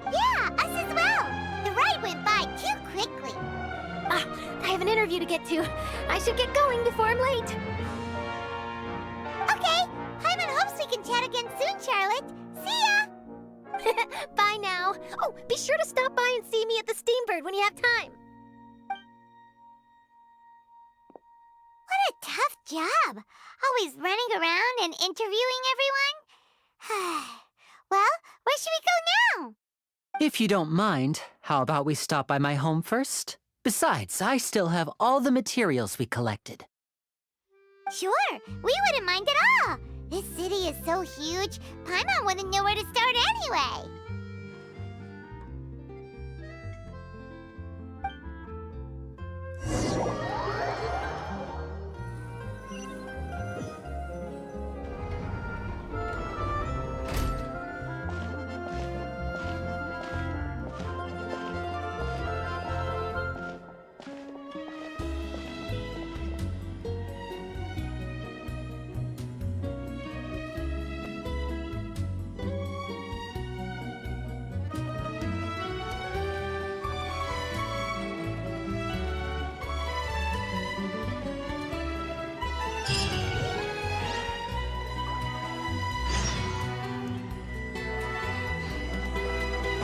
A: Yeah, us as well. The ride went by too quickly.
K: I have an interview to get to. I should get going before I'm late.
A: Okay, Hyman hopes we can chat again soon, Charlotte. See ya!
K: Bye now. Oh, be sure to stop by and see me at the Steambird when you have time.
A: What a tough job. Always running around and interviewing everyone. Well, where should we go now?
F: If you don't mind, how about we stop by my home first? Besides, I still have all the materials we collected.
A: Sure, we wouldn't mind at all. This city is so huge, Paimon wouldn't know where to start anyway.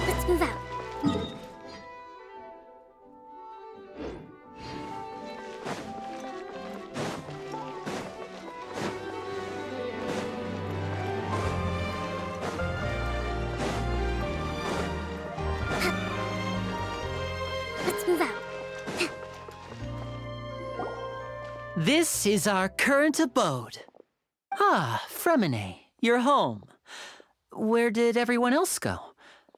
K: Let's move out.
F: This is our current abode. Ah, Fremine, you're home. Where did everyone else go?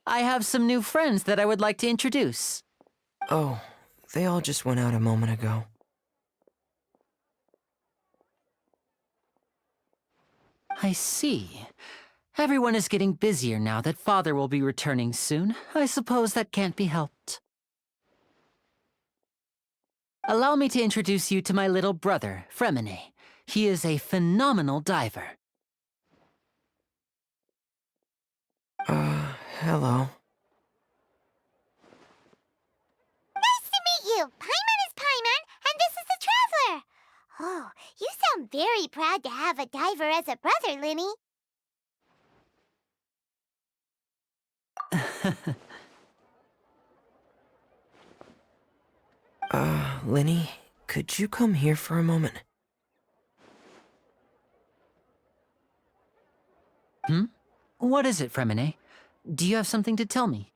F: I have some new friends that I would like to introduce.
L: Oh, they all just went out a moment ago.
F: I see. Everyone is getting busier now that Father will be returning soon. I suppose that can't be helped. Allow me to introduce you to my little brother, Fremine. He is a phenomenal diver.
L: Hello.
A: Nice to meet you! Paimon is Paimon, and this is the Traveler! Oh, you sound very proud to have a diver as a brother, Linny.
L: Linny, could you come here for a moment?
F: What is it, Fremine? Do you have something to tell me?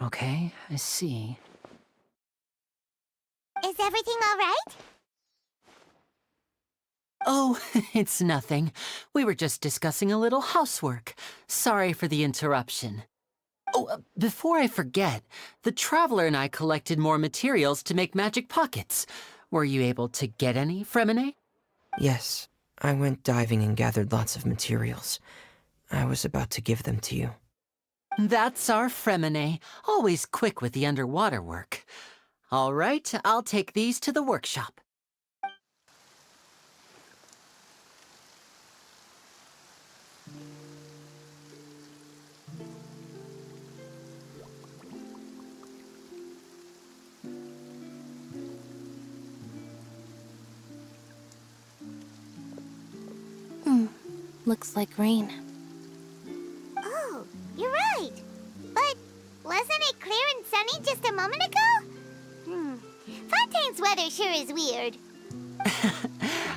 F: Okay, I see.
A: Is everything all right?
F: Oh, it's nothing. We were just discussing a little housework. Sorry for the interruption. Oh, before I forget, the Traveler and I collected more materials to make magic pockets. Were you able to get any, Fremine?
L: Yes, I went diving and gathered lots of materials. I was about to give them to you.
F: That's our Fremine, always quick with the underwater work. All right, I'll take these to the workshop.
E: Looks like rain.
A: Oh, you're right. But wasn't it clear and sunny just a moment ago? Fontaine's weather sure is weird.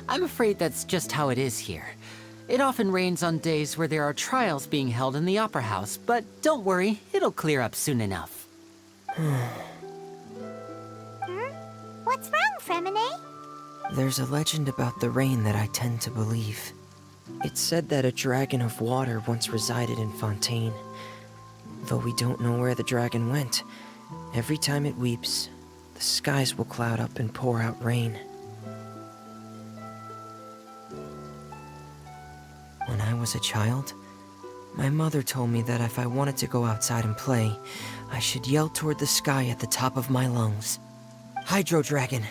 F: I'm afraid that's just how it is here. It often rains on days where there are trials being held in the Opera House, but don't worry, it'll clear up soon enough.
A: What's wrong, Fremine?
L: There's a legend about the rain that I tend to believe. It's said that a dragon of water once resided in Fontaine. Though we don't know where the dragon went, every time it weeps, the skies will cloud up and pour out rain. When I was a child, my mother told me that if I wanted to go outside and play, I should yell toward the sky at the top of my lungs. Hydro Dragon!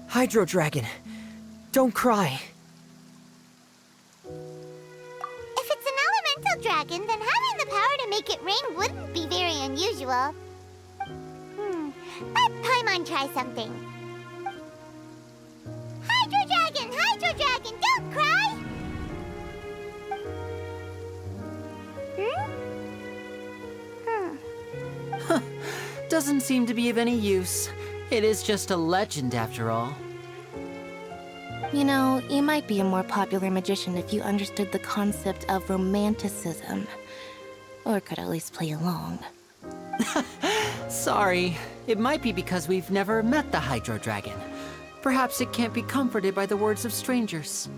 L: Hydro Dragon! Don't cry!
A: If it's an elemental dragon, then having the power to make it rain wouldn't be very unusual. Let Paimon try something. Hydro Dragon, don't cry!
F: Doesn't seem to be of any use. It is just a legend after all.
E: You know, you might be a more popular magician if you understood the concept of romanticism. Or could at least play along.
F: Sorry. It might be because we've never met the Hydro Dragon. Perhaps it can't be comforted by the words of strangers.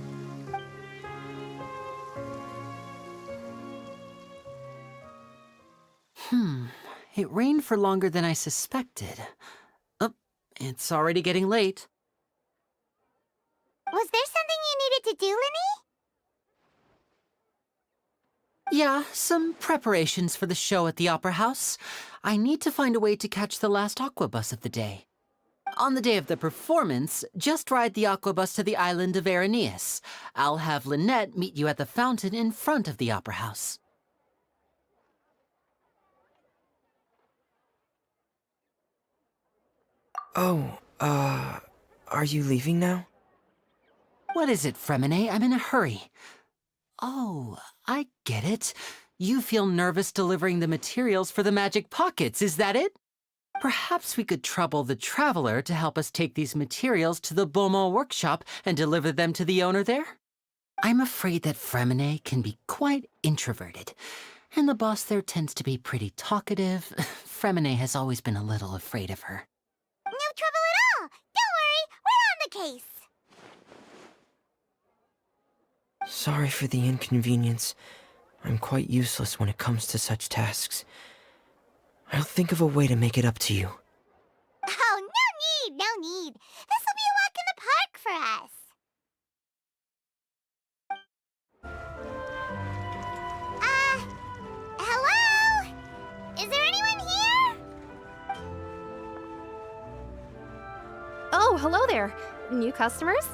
F: It rained for longer than I suspected. Oh, it's already getting late.
A: Was there something you needed to do, Linny?
F: Yeah, some preparations for the show at the Opera House. I need to find a way to catch the last aqua bus of the day. On the day of the performance, just ride the aqua bus to the island of Araneus. I'll have Lynette meet you at the fountain in front of the Opera House.
L: Oh, are you leaving now?
F: What is it, Fremine? I'm in a hurry. Oh, I get it. You feel nervous delivering the materials for the magic pockets, is that it? Perhaps we could trouble the Traveler to help us take these materials to the Beaumont workshop and deliver them to the owner there? I'm afraid that Fremine can be quite introverted, and the boss there tends to be pretty talkative. Fremine has always been a little afraid of her.
A: No trouble at all! Don't worry, we're on the case!
L: Sorry for the inconvenience. I'm quite useless when it comes to such tasks. I'll think of a way to make it up to you.
A: Oh, no need! This will be a walk in the park for us! Hello? Is there anyone here?
M: Oh, hello there. New customers?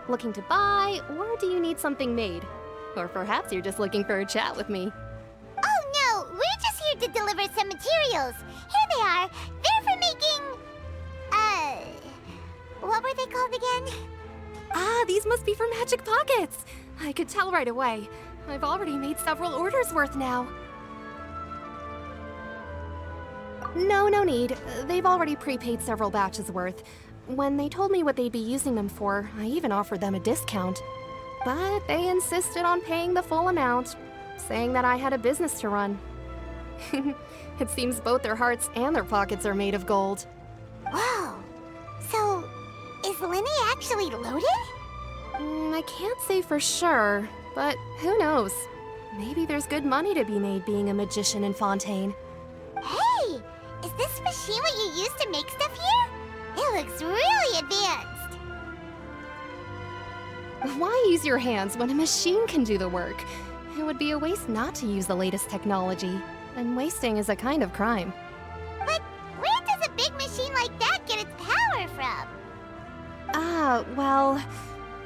M: Looking to buy, or do you need something made? Or perhaps you're just looking for a chat with me.
A: Oh no, we're just here to deliver some materials. Here they are. They're for making... what were they called again?
M: Ah, these must be for magic pockets. I could tell right away. I've already made several orders worth now. No need. They've already prepaid several batches worth. When they told me what they'd be using them for, I even offered them a discount. But they insisted on paying the full amount, saying that I had a business to run. It seems both their hearts and their pockets are made of gold.
A: Whoa. So, is Linny actually loaded?
M: I can't say for sure, but who knows? Maybe there's good money to be made being a magician in Fontaine.
A: Hey! Is this machine what you use to make stuff here? It looks really advanced.
M: Why use your hands when a machine can do the work? It would be a waste not to use the latest technology, and wasting is a kind of crime.
A: But where does a big machine like that get its power from?
M: Well,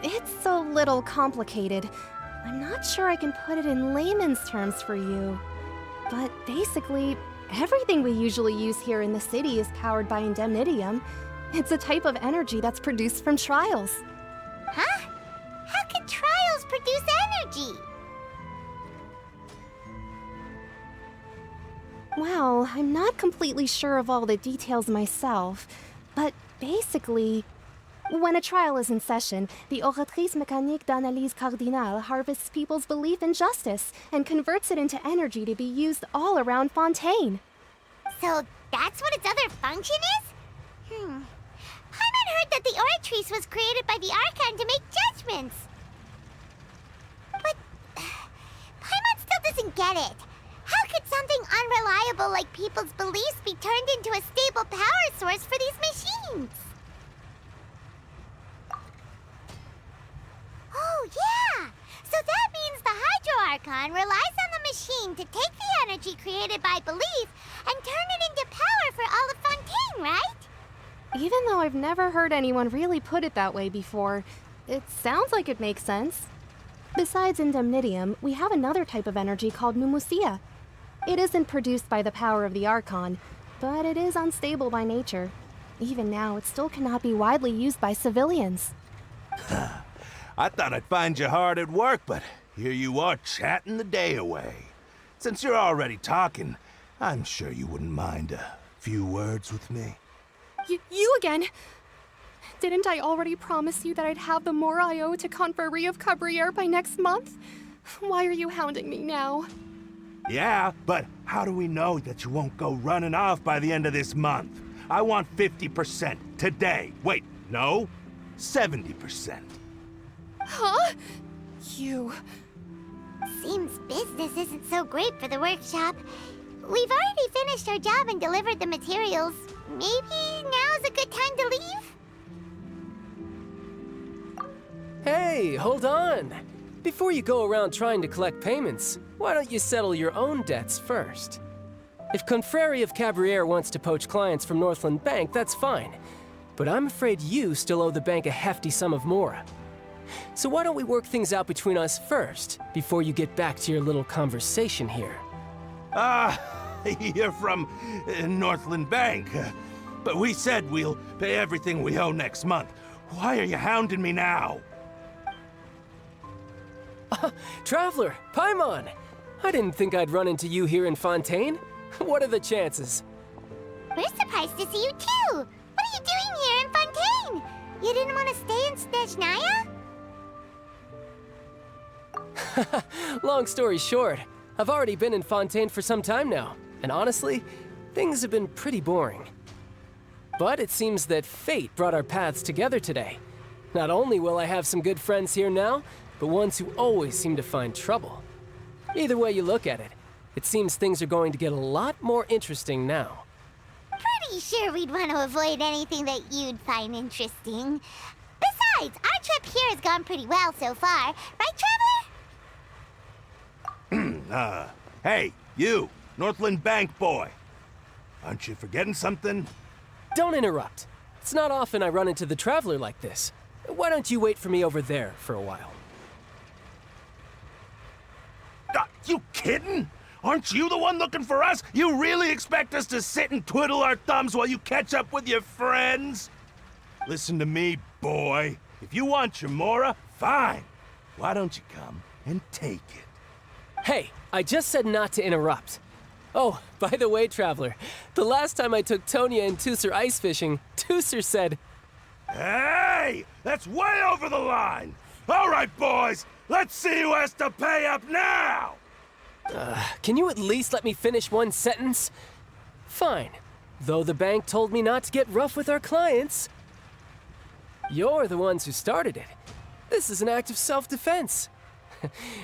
M: it's a little complicated. I'm not sure I can put it in layman's terms for you. But basically, everything we usually use here in the city is powered by indemnitium. It's a type of energy that's produced from trials.
A: Huh? How can trials produce energy?
M: Well, I'm not completely sure of all the details myself, but basically, when a trial is in session, the Oratrice Mécanique d'Analyse Cardinale harvests people's belief in justice and converts it into energy to be used all around Fontaine.
A: So that's what its other function is? Paimon heard that the Oratrice was created by the Archon to make judgments. But Paimon still doesn't get it. How could something unreliable like people's beliefs be turned into a stable power source for these machines? Oh, yeah! So that means the Hydro Archon relies on the machine to take the energy created by belief and turn it into power for all of Fontaine, right?
M: Even though I've never heard anyone really put it that way before, it sounds like it makes sense. Besides indemnitium, we have another type of energy called pneumosia. It isn't produced by the power of the Archon, but it is unstable by nature. Even now, it still cannot be widely used by civilians.
N: I thought I'd find you hard at work, but here you are chatting the day away. Since you're already talking, I'm sure you wouldn't mind a few words with me.
M: You again? Didn't I already promise you that I'd have the more I owe to Confrérie of Cabriere by next month? Why are you hounding me now?
N: Yeah, but how do we know that you won't go running off by the end of this month? I want 50% today. Wait, no, 70%.
M: Huh? You...
A: Seems business isn't so great for the workshop. We've already finished our job and delivered the materials. Maybe now's a good time to leave?
O: Hey, hold on! Before you go around trying to collect payments, why don't you settle your own debts first? If Confrérie of Cabriere wants to poach clients from Northland Bank, that's fine. But I'm afraid you still owe the bank a hefty sum of mora. So why don't we work things out between us first, before you get back to your little conversation here?
N: You're from Northland Bank. But we said we'll pay everything we owe next month. Why are you hounding me now?
O: Traveler, Paimon! I didn't think I'd run into you here in Fontaine. What are the chances?
A: We're surprised to see you too! What are you doing here in Fontaine? You didn't want to stay in Snezhnaya?
O: Long story short, I've already been in Fontaine for some time now, and honestly, things have been pretty boring. But it seems that fate brought our paths together today. Not only will I have some good friends here now, but ones who always seem to find trouble. Either way you look at it, it seems things are going to get a lot more interesting now.
A: Pretty sure we'd want to avoid anything that you'd find interesting. Besides, our trip here has gone pretty well so far. Right, Traveler?
N: Hey, you, Northland Bank boy. Aren't you forgetting something?
O: Don't interrupt. It's not often I run into the Traveler like this. Why don't you wait for me over there for a while?
N: You kidding? Aren't you the one looking for us? You really expect us to sit and twiddle our thumbs while you catch up with your friends? Listen to me, boy. If you want your Mora, fine. Why don't you come and take it?
O: Hey, I just said not to interrupt. Oh, by the way, Traveler, the last time I took Tonya and Tusser ice fishing, Tusser said,
N: "Hey, that's way over the line! All right, boys, let's see who has to pay up now!"
O: Can you at least let me finish one sentence? Fine. Though the bank told me not to get rough with our clients. You're the ones who started it. This is an act of self-defense.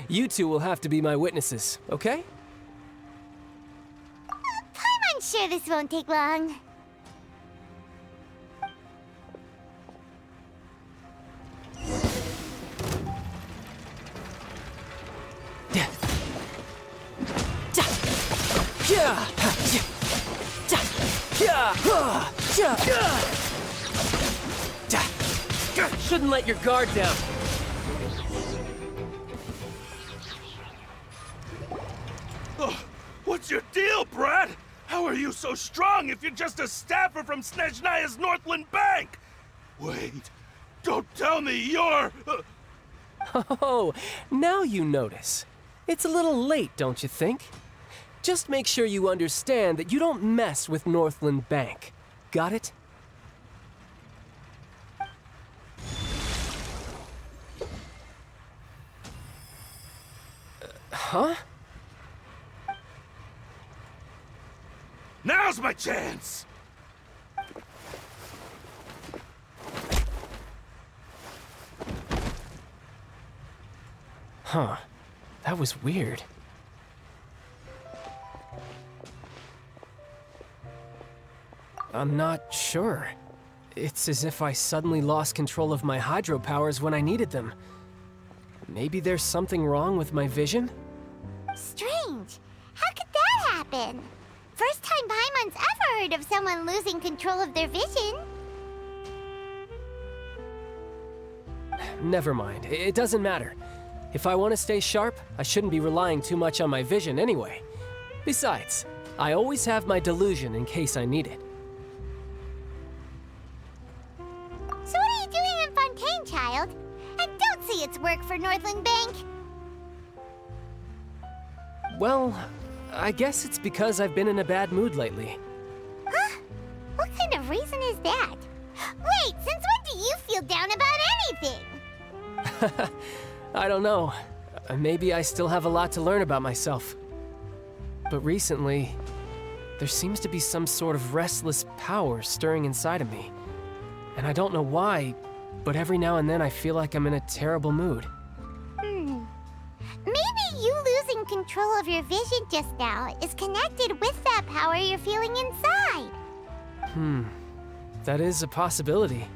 O: You two will have to be my witnesses, okay?
A: I'm sure this won't take long.
O: Shouldn't let your guard down.
N: What's your deal, Brad? How are you so strong if you're just a staffer from Snezhnaya's Northland Bank? Wait, don't tell me you're...
O: Oh, now you notice. It's a little late, don't you think? Just make sure you understand that you don't mess with Northland Bank. Got it? Huh?
N: Now's my chance!
O: Huh. That was weird. I'm not sure. It's as if I suddenly lost control of my hydro powers when I needed them. Maybe there's something wrong with my vision?
A: Strange. How could that happen? First time Paimon's ever heard of someone losing control of their vision.
O: Never mind. It doesn't matter. If I want to stay sharp, I shouldn't be relying too much on my vision anyway. Besides, I always have my delusion in case I need it.
A: So what are you doing in Fontaine, child? And don't say it's work for Northland Bank.
O: Well, I guess it's because I've been in a bad mood lately.
A: Huh? What kind of reason is that? Wait, since when do you feel down about anything?
O: I don't know. Maybe I still have a lot to learn about myself. But recently, there seems to be some sort of restless power stirring inside of me. And I don't know why, but every now and then I feel like I'm in a terrible mood.
A: Maybe you losing control of your vision just now is connected with that power you're feeling inside.
O: That is a possibility.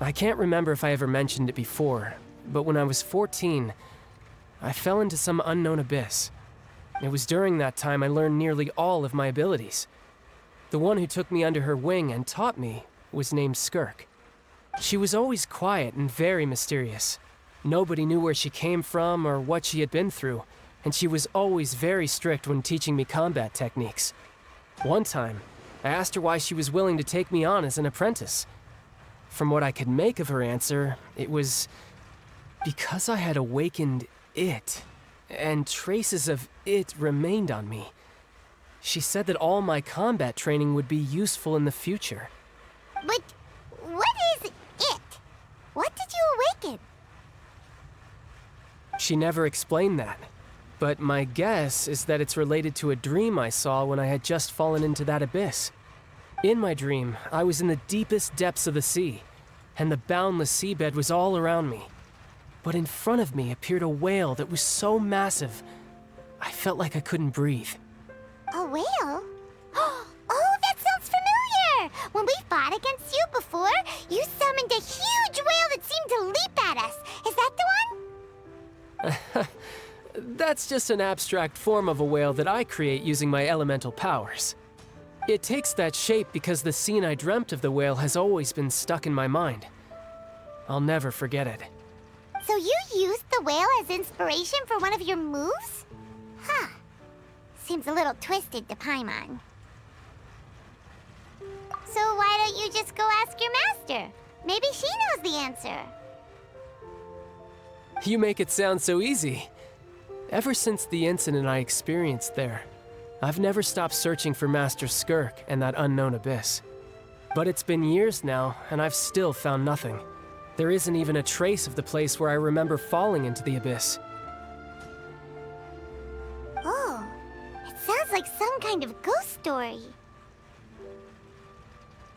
O: I can't remember if I ever mentioned it before, but when I was 14, I fell into some unknown abyss. It was during that time I learned nearly all of my abilities. The one who took me under her wing and taught me was named Skirk. She was always quiet and very mysterious. Nobody knew where she came from or what she had been through, and she was always very strict when teaching me combat techniques. One time, I asked her why she was willing to take me on as an apprentice. From what I could make of her answer, it was because I had awakened it and traces of it remained on me. She said that all my combat training would be useful in the future.
A: But what is it? What did you awaken?
O: She never explained that. But my guess is that it's related to a dream I saw when I had just fallen into that abyss. In my dream, I was in the deepest depths of the sea, and the boundless seabed was all around me. But in front of me appeared a whale that was so massive, I felt like I couldn't breathe.
A: A whale? Oh, that sounds familiar! When we fought against you before, you summoned a huge whale that seemed to leap at us. Is that the one?
O: That's just an abstract form of a whale that I create using my elemental powers. It takes that shape because the scene I dreamt of the whale has always been stuck in my mind. I'll never forget it.
A: So you used the whale as inspiration for one of your moves? Huh. Seems a little twisted to Paimon. So why don't you just go ask your master? Maybe she knows the answer.
O: You make it sound so easy. Ever since the incident I experienced there, I've never stopped searching for Master Skirk and that unknown abyss. But it's been years now, and I've still found nothing. There isn't even a trace of the place where I remember falling into the abyss.
A: Oh, it sounds like some kind of ghost story.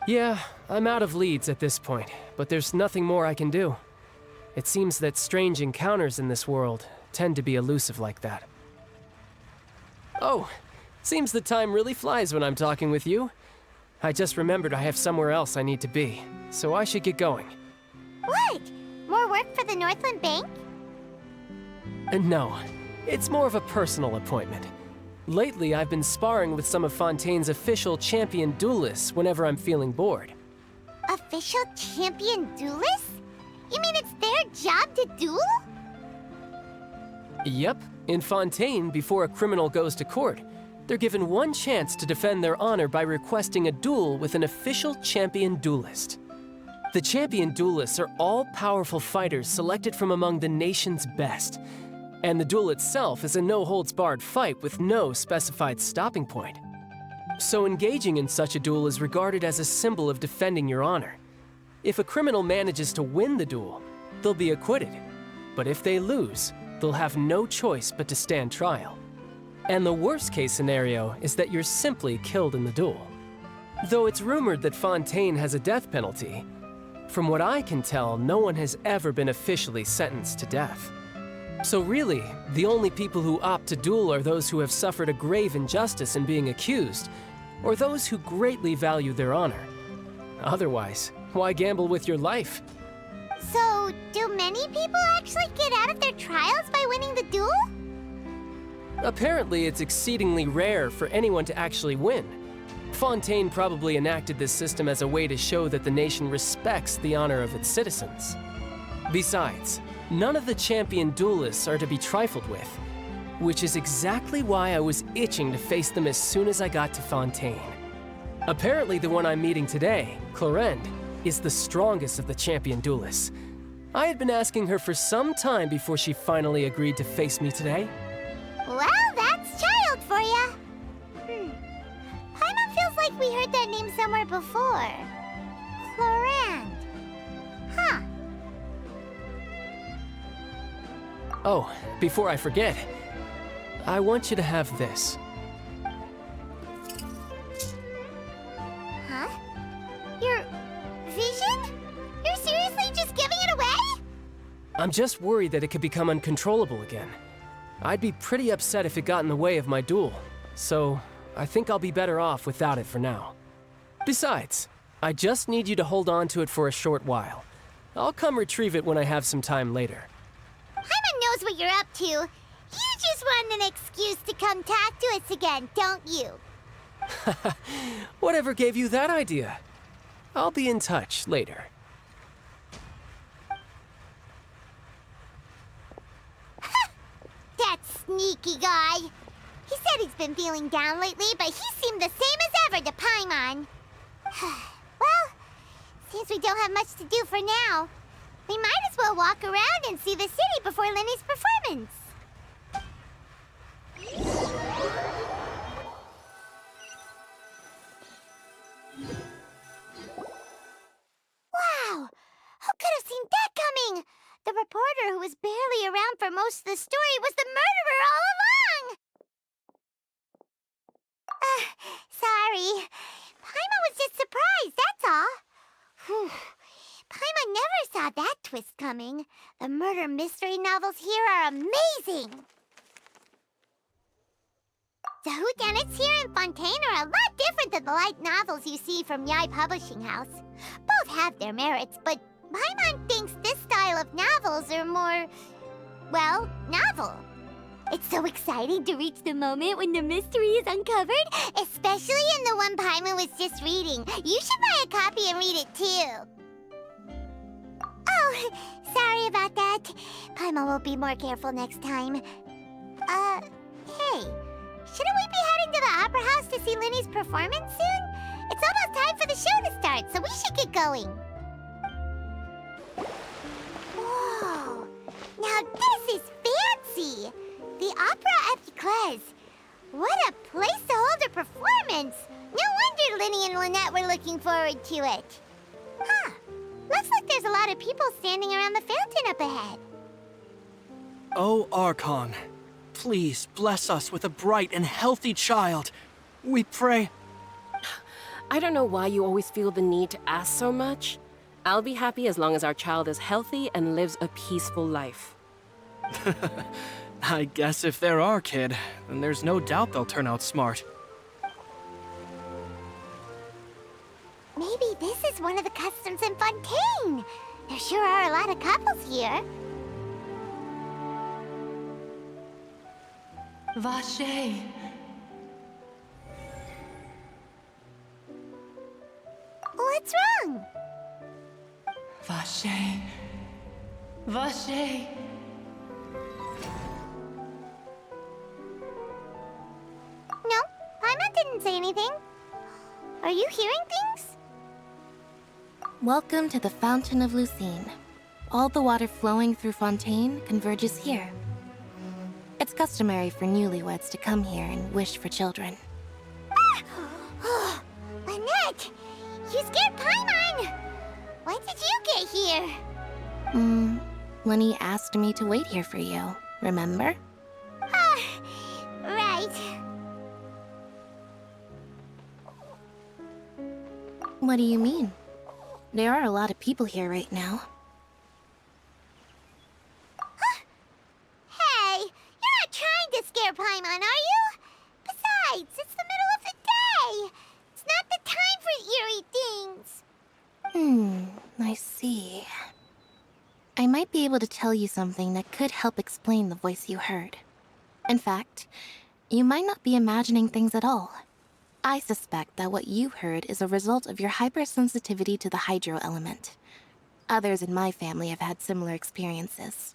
O: Yeah, I'm out of leads at this point, but there's nothing more I can do. It seems that strange encounters in this world tend to be elusive like that. Oh, seems the time really flies when I'm talking with you. I just remembered I have somewhere else I need to be, so I should get going.
A: What? More work for the Northland Bank?
O: No, it's more of a personal appointment. Lately, I've been sparring with some of Fontaine's official champion duelists whenever I'm feeling bored.
A: Official champion duelists? You mean it's their job to duel?
O: Yep. In Fontaine, before a criminal goes to court, they're given one chance to defend their honor by requesting a duel with an official champion duelist. The champion duelists are all powerful fighters selected from among the nation's best. And the duel itself is a no-holds-barred fight with no specified stopping point. So engaging in such a duel is regarded as a symbol of defending your honor. If a criminal manages to win the duel, they'll be acquitted. But if they lose, they'll have no choice but to stand trial. And the worst-case scenario is that you're simply killed in the duel. Though it's rumored that Fontaine has a death penalty, from what I can tell, no one has ever been officially sentenced to death. So really, the only people who opt to duel are those who have suffered a grave injustice in being accused, or those who greatly value their honor. Otherwise, why gamble with your life?
A: So, do many people actually get out of their trials by winning the duel?
O: Apparently, it's exceedingly rare for anyone to actually win. Fontaine probably enacted this system as a way to show that the nation respects the honor of its citizens. Besides, none of the champion duelists are to be trifled with, which is exactly why I was itching to face them as soon as I got to Fontaine. Apparently, the one I'm meeting today, Clorinde, is the strongest of the champion duelists. I had been asking her for some time before she finally agreed to face me today.
A: Well, that's child for ya. Paimon feels like we heard that name somewhere before. Clorinde. Huh.
O: Oh, before I forget, I want you to have this.
A: Huh? Your vision? You're seriously just giving it away?
O: I'm just worried that it could become uncontrollable again. I'd be pretty upset if it got in the way of my duel, so I think I'll be better off without it for now. Besides, I just need you to hold on to it for a short while. I'll come retrieve it when I have some time later.
A: Paimon knows what you're up to. You just want an excuse to come talk to us again, don't you?
O: Whatever gave you that idea? I'll be in touch later.
A: That sneaky guy. He said he's been feeling down lately, but he seemed the same as ever to Paimon. Well, seems we don't have much to do for now. We might as well walk around and see the city before Lenny's performance. The reporter who was barely around for most of the story was the murderer all along! Sorry. Paimon was just surprised, that's all. Whew. Paimon never saw that twist coming. The murder mystery novels here are amazing! The whodunits here in Fontaine are a lot different than the light novels you see from Yai Publishing House. Both have their merits, but Paimon thinks this style of novels are more, well, novel. It's so exciting to reach the moment when the mystery is uncovered, especially in the one Paimon was just reading. You should buy a copy and read it too. Oh, sorry about that. Paimon will be more careful next time. Hey, shouldn't we be heading to the Opera House to see Linny's performance soon? It's almost time for the show to start, so we should get going. Whoa, now this is fancy! The Opera Epiclese. What a place to hold a performance! No wonder Linny and Lynette were looking forward to it. Huh. Looks like there's a lot of people standing around the fountain up ahead.
P: Oh, Archon, please bless us with a bright and healthy child. We pray.
Q: I don't know why you always feel the need to ask so much. I'll be happy as long as our child is healthy and lives a peaceful life.
P: I guess if they're our kid, then there's no doubt they'll turn out smart.
A: Maybe this is one of the customs in Fontaine. There sure are a lot of couples here.
R: Vache.
A: What's wrong?
R: Vache. Vache.
A: No, Paimon didn't say anything. Are you hearing things?
E: Welcome to the Fountain of Lucine. All the water flowing through Fontaine converges here. It's customary for newlyweds to come here and wish for children.
A: Lynette! You scared Paimon! When did you get here?
E: Lenny asked me to wait here for you, remember?
A: Right.
E: What do you mean? There are a lot of people here right now.
A: Hey, you're not trying to scare Paimon, are you? Besides, it's the middle of the day. It's not the time for eerie things.
E: I see. I might be able to tell you something that could help explain the voice you heard. In fact, you might not be imagining things at all. I suspect that what you heard is a result of your hypersensitivity to the hydro element. Others in my family have had similar experiences.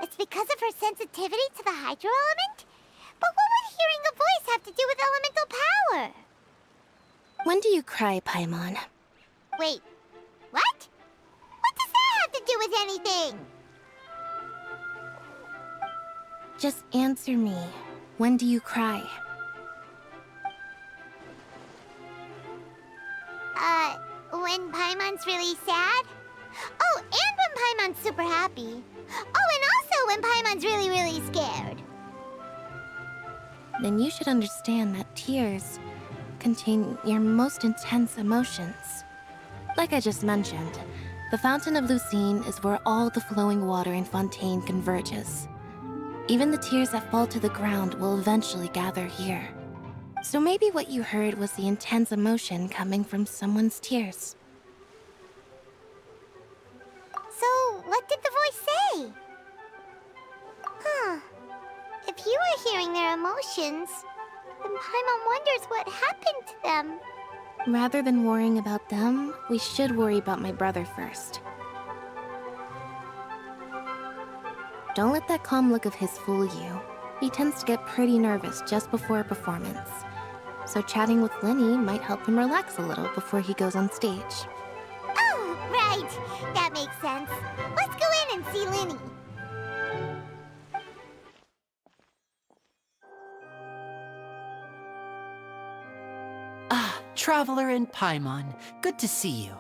A: It's because of her sensitivity to the hydro element? But what would hearing a voice have to do with elemental power?
E: When do you cry, Paimon?
A: Wait, what? What does that have to do with anything?
E: Just answer me. When do you cry?
A: When Paimon's really sad? Oh, and when Paimon's super happy. Oh, and also when Paimon's really, really scared.
E: Then you should understand that tears contain your most intense emotions. Like I just mentioned, the Fountain of Lucine is where all the flowing water in Fontaine converges. Even the tears that fall to the ground will eventually gather here. So maybe what you heard was the intense emotion coming from someone's tears.
A: So, what did the voice say? If you were hearing their emotions, then Paimon wonders what happened to them.
E: Rather than worrying about them, we should worry about my brother first. Don't let that calm look of his fool you. He tends to get pretty nervous just before a performance. So chatting with Lenny might help him relax a little before he goes on stage.
A: Oh, right! That makes sense. Let's go in and see Linny.
F: Traveler and Paimon, good to see you.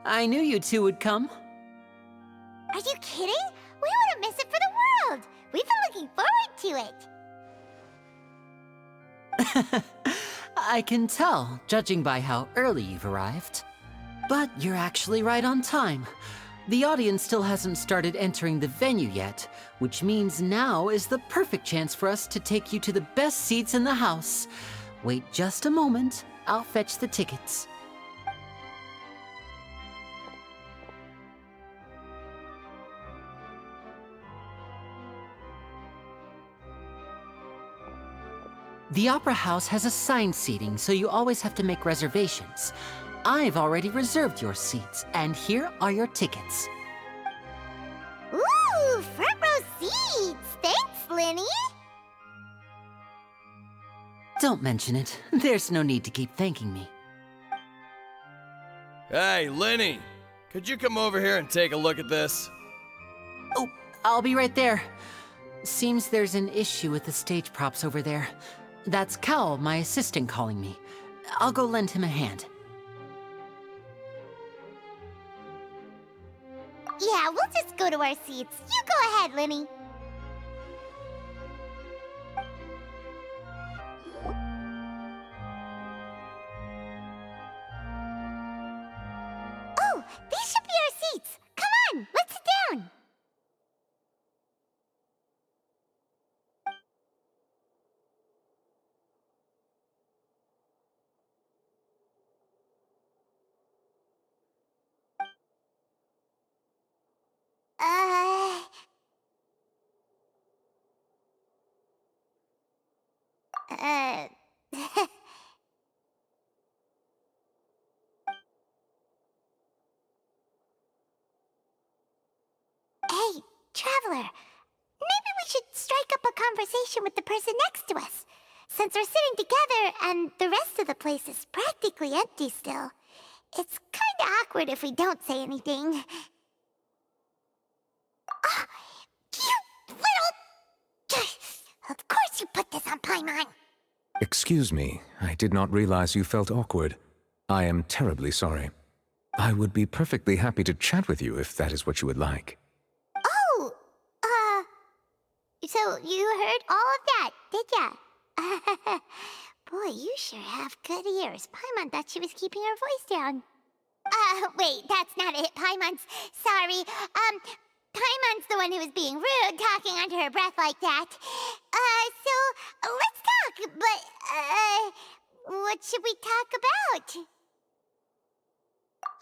F: I knew you two would come.
A: Are you kidding? We wouldn't miss it for the world. We've been looking forward to it.
F: I can tell, judging by how early you've arrived. But you're actually right on time. The audience still hasn't started entering the venue yet, which means now is the perfect chance for us to take you to the best seats in the house. Wait just a moment, I'll fetch the tickets. The Opera House has assigned seating, so you always have to make reservations. I've already reserved your seats, and here are your tickets.
A: Ooh, front row seats! Thanks, Linny!
F: Don't mention it. There's no need to keep thanking me.
R: Hey, Linny! Could you come over here and take a look at this?
F: Oh, I'll be right there. Seems there's an issue with the stage props over there. That's Cal, my assistant, calling me. I'll go lend him a hand.
A: Yeah, we'll just go to our seats. You go ahead, Linny. Oh, these should be our seats. Come on, let's sit down. Uh... Hey, Traveler. Maybe we should strike up a conversation with the person next to us. Since we're sitting together and the rest of the place is practically empty still, it's kinda awkward if we don't say anything. Ah, you little... Of course you put this on Paimon.
S: Excuse me, I did not realize you felt awkward. I am terribly sorry. I would be perfectly happy to chat with you if that is what you would like.
A: Oh, so you heard all of that, did ya? Boy, you sure have good ears. Paimon thought she was keeping her voice down. Wait, that's not it, Paimon's... Sorry, Paimon's the one who was being rude, talking under her breath like that. So, let's talk, but, what should we talk about?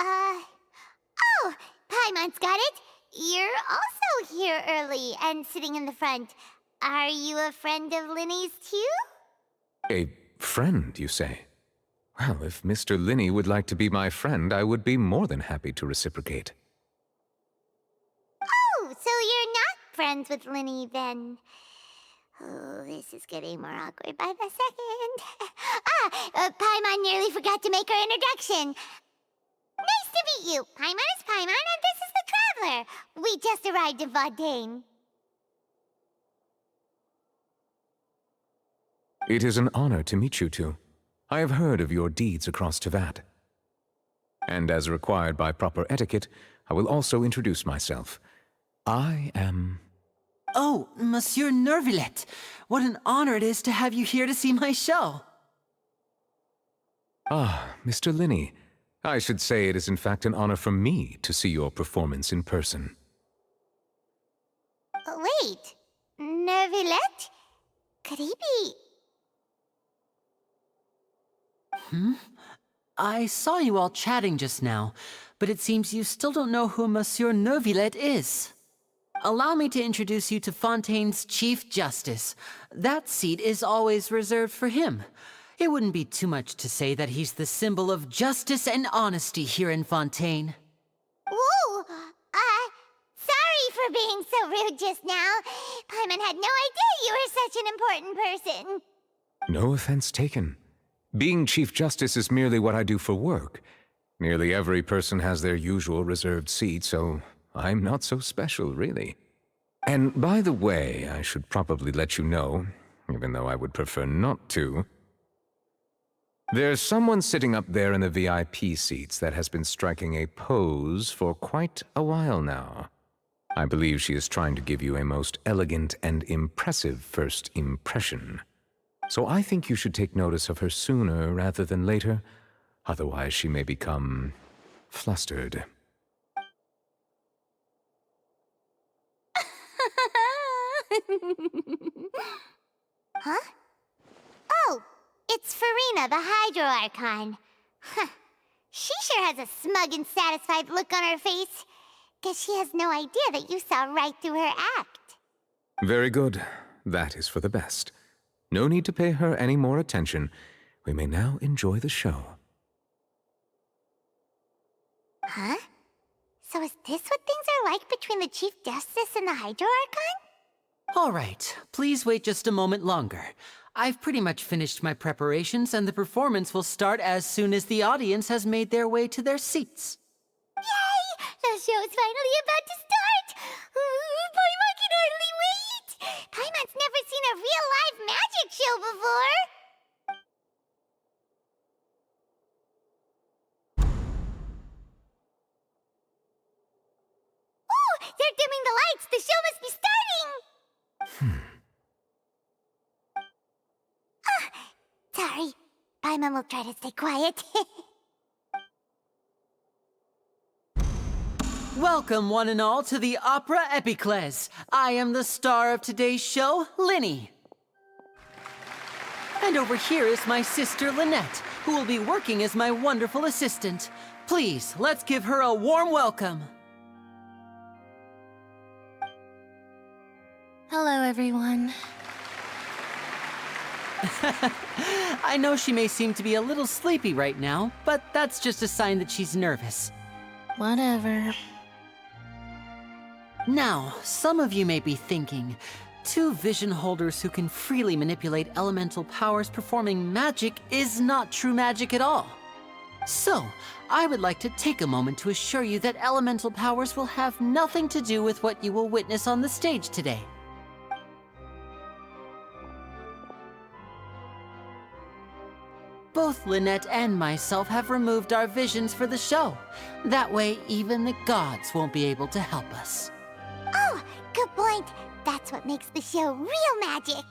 A: Oh, Paimon's got it. You're also here early and sitting in the front. Are you a friend of Linny's too?
S: A friend, you say? Well, if Mr. Linny would like to be my friend, I would be more than happy to reciprocate.
A: Oh, so you're not friends with Linny then? Oh, this is getting more awkward by the second. Paimon nearly forgot to make her introduction. Nice to meet you. Paimon is Paimon, and this is the Traveler. We just arrived in Fontaine.
S: It is an honor to meet you two. I have heard of your deeds across Tevat. And as required by proper etiquette, I will also introduce myself. I am...
F: Oh, Monsieur Nervillet. What an honor it is to have you here to see my show.
S: Ah, Mr. Linny. I should say it is in fact an honor for me to see your performance in person.
A: Wait, Nervillet? Could he be...
F: I saw you all chatting just now, but it seems you still don't know who Monsieur Nervillet is. Allow me to introduce you to Fontaine's Chief Justice. That seat is always reserved for him. It wouldn't be too much to say that he's the symbol of justice and honesty here in Fontaine.
A: Whoa! Sorry for being so rude just now. Paimon had no idea you were such an important person.
S: No offense taken. Being Chief Justice is merely what I do for work. Nearly every person has their usual reserved seat, so I'm not so special, really. And by the way, I should probably let you know, even though I would prefer not to, there's someone sitting up there in the VIP seats that has been striking a pose for quite a while now. I believe she is trying to give you a most elegant and impressive first impression. So I think you should take notice of her sooner rather than later. Otherwise, she may become flustered.
A: Huh? Oh, it's Farina, the Hydro Archon. Huh. She sure has a smug and satisfied look on her face. Guess she has no idea that you saw right through her act.
S: Very good. That is for the best. No need to pay her any more attention. We may now enjoy the show.
A: Huh? So is this what things are like between the Chief Justice and the Hydro Archon?
F: All right, please wait just a moment longer. I've pretty much finished my preparations, and the performance will start as soon as the audience has made their way to their seats.
A: Yay! The show's finally about to start! Paimon can hardly wait! Paimon's never seen a real live magic show before! Ooh! They're dimming the lights! The show must be starting! Sorry. Paimon will try to stay quiet.
F: Welcome, one and all, to the Opera Epiclese. I am the star of today's show, Linny. And over here is my sister, Lynette, who will be working as my wonderful assistant. Please, let's give her a warm welcome.
E: Hello, everyone.
F: I know she may seem to be a little sleepy right now, but that's just a sign that she's nervous.
E: Whatever.
F: Now, some of you may be thinking, two vision holders who can freely manipulate elemental powers performing magic is not true magic at all. So, I would like to take a moment to assure you that elemental powers will have nothing to do with what you will witness on the stage today. Both Lynette and myself have removed our visions for the show. That way, even the gods won't be able to help us.
A: Oh, good point. That's what makes the show real magic.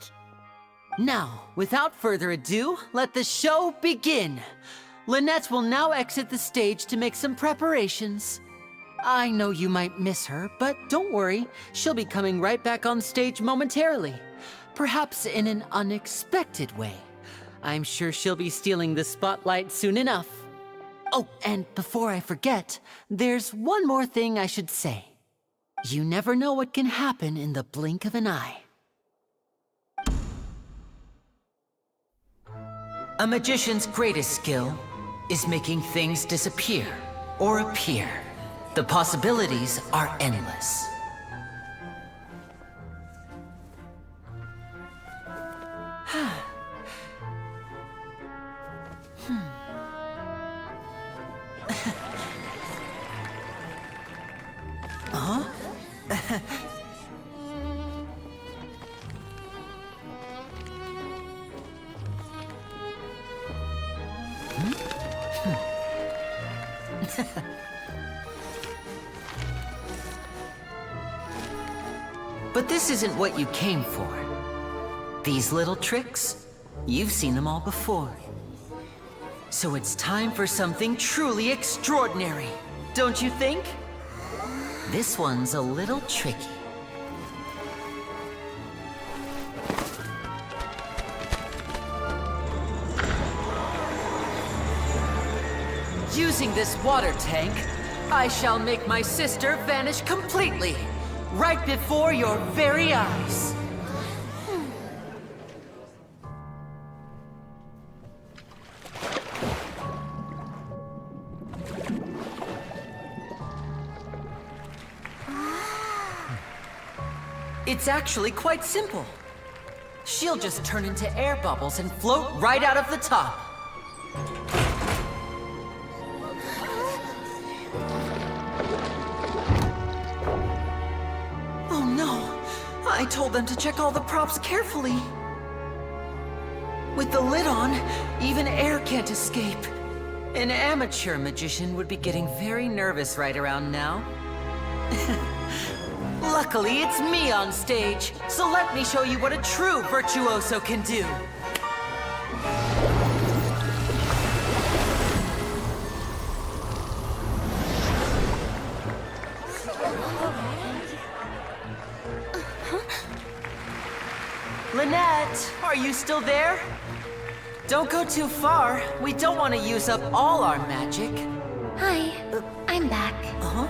F: Now, without further ado, let the show begin. Lynette will now exit the stage to make some preparations. I know you might miss her, but don't worry. She'll be coming right back on stage momentarily. Perhaps in an unexpected way. I'm sure she'll be stealing the spotlight soon enough. Oh, and before I forget, there's one more thing I should say. You never know what can happen in the blink of an eye. A magician's greatest skill is making things disappear or appear. The possibilities are endless. Huh? But this isn't what you came for. These little tricks, you've seen them all before. So it's time for something truly extraordinary, don't you think? This one's a little tricky. Using this water tank, I shall make my sister vanish completely, right before your very eyes. It's actually quite simple. She'll just turn into air bubbles and float right out of the top. Oh no! I told them to check all the props carefully. With the lid on, even air can't escape. An amateur magician would be getting very nervous right around now. Luckily, it's me on stage, so let me show you what a true virtuoso can do. Lynette, are you still there? Don't go too far. We don't want to use up all our magic.
E: Hi, I'm back.
F: Uh-huh.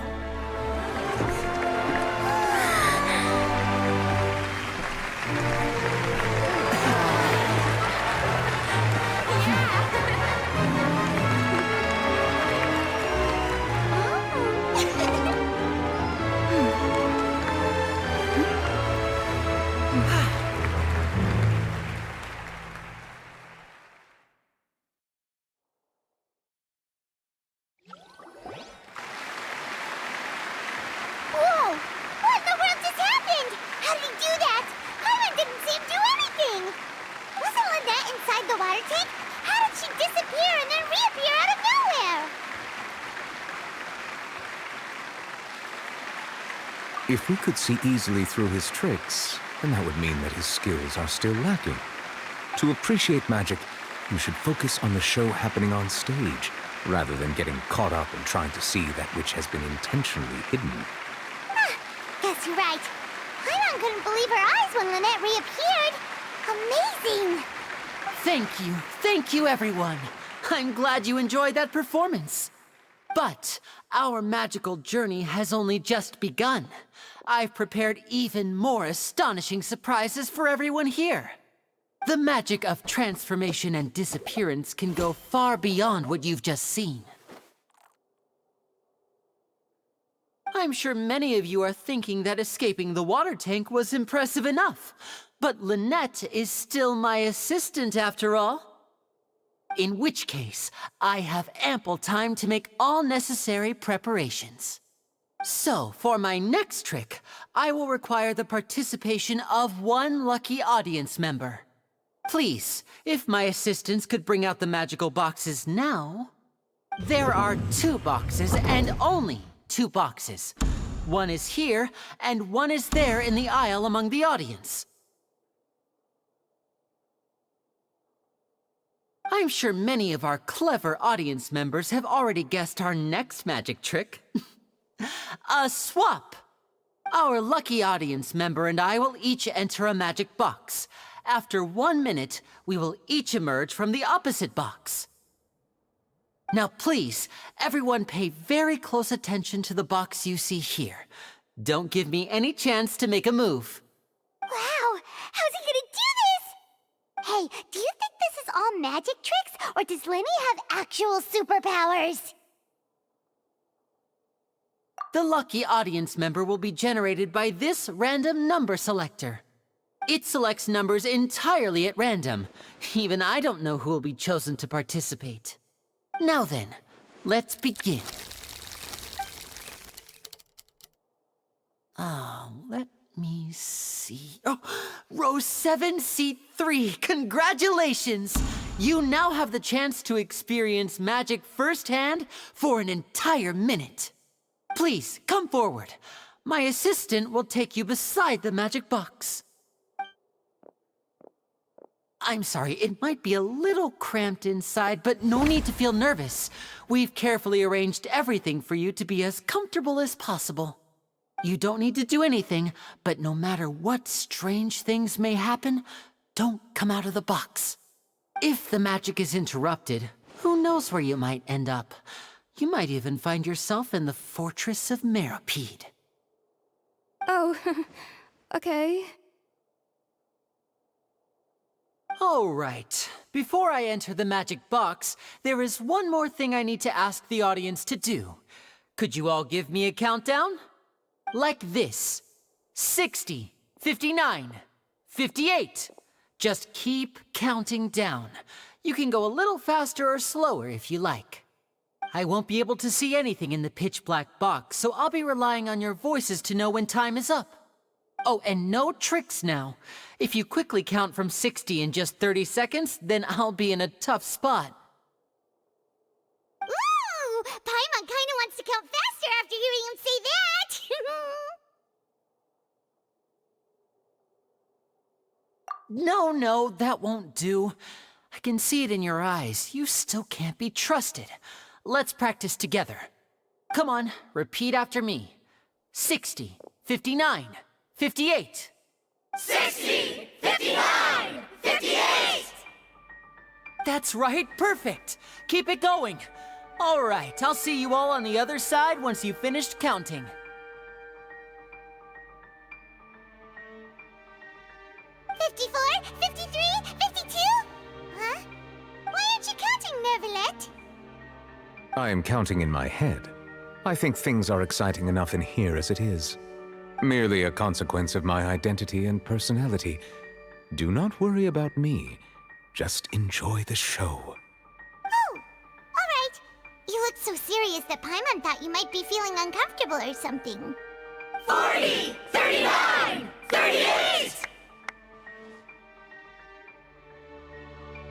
A: Whoa! What in the world just happened? How did he do that? Paimon didn't see him do anything! Wasn't Lynette inside the water tank? How did she disappear and then reappear out of nowhere?
S: If we could see easily through his tricks, then that would mean that his skills are still lacking. To appreciate magic, you should focus on the show happening on stage, rather than getting caught up in trying to see that which has been intentionally hidden.
A: Guess you're right. Paimon couldn't believe her eyes when Lynette reappeared. Amazing!
F: Thank you, everyone. I'm glad you enjoyed that performance. But our magical journey has only just begun. I've prepared even more astonishing surprises for everyone here. The magic of transformation and disappearance can go far beyond what you've just seen. I'm sure many of you are thinking that escaping the water tank was impressive enough, but Lynette is still my assistant after all. In which case, I have ample time to make all necessary preparations. So, for my next trick, I will require the participation of one lucky audience member. Please, if my assistants could bring out the magical boxes now. There are 2 boxes, and only 2 boxes. One is here, and one is there in the aisle among the audience. I'm sure many of our clever audience members have already guessed our next magic trick. A swap! Our lucky audience member and I will each enter a magic box. After 1 minute, we will each emerge from the opposite box. Now please, everyone pay very close attention to the box you see here. Don't give me any chance to make a move.
A: Wow! How's he gonna do this? Hey, do you think this is all magic tricks, or does Lenny have actual superpowers?
F: The lucky audience member will be generated by this random number selector. It selects numbers entirely at random. Even I don't know who will be chosen to participate. Now then, let's begin. Let me see. Oh, row 7, seat 3. Congratulations! You now have the chance to experience magic firsthand for an entire minute. Please, come forward. My assistant will take you beside the magic box. I'm sorry, it might be a little cramped inside, but no need to feel nervous. We've carefully arranged everything for you to be as comfortable as possible. You don't need to do anything, but no matter what strange things may happen, don't come out of the box. If the magic is interrupted, who knows where you might end up? You might even find yourself in the Fortress of Meropide.
M: Oh, okay.
F: All right. Before I enter the magic box, there is one more thing I need to ask the audience to do. Could you all give me a countdown? Like this. 60, 59, 58. Just keep counting down. You can go a little faster or slower if you like. I won't be able to see anything in the pitch black box, so I'll be relying on your voices to know when time is up. Oh, and no tricks now. If you quickly count from 60 in just 30 seconds, then I'll be in a tough spot.
A: Ooh! Paimon kinda wants to count faster after hearing him say that!
F: No, that won't do. I can see it in your eyes. You still can't be trusted. Let's practice together. Come on, repeat after me. 60, 59, 58.
A: 60, 59, 58!
F: That's right, perfect. Keep it going. All right, I'll see you all on the other side once you've finished counting.
A: 54, 53, 52? Huh? Why aren't you counting, Neverlet?
S: I am counting in my head. I think things are exciting enough in here as it is. Merely a consequence of my identity and personality. Do not worry about me. Just enjoy the show.
A: Oh, all right. You look so serious that Paimon thought you might be feeling uncomfortable or something. 40, 39, 38!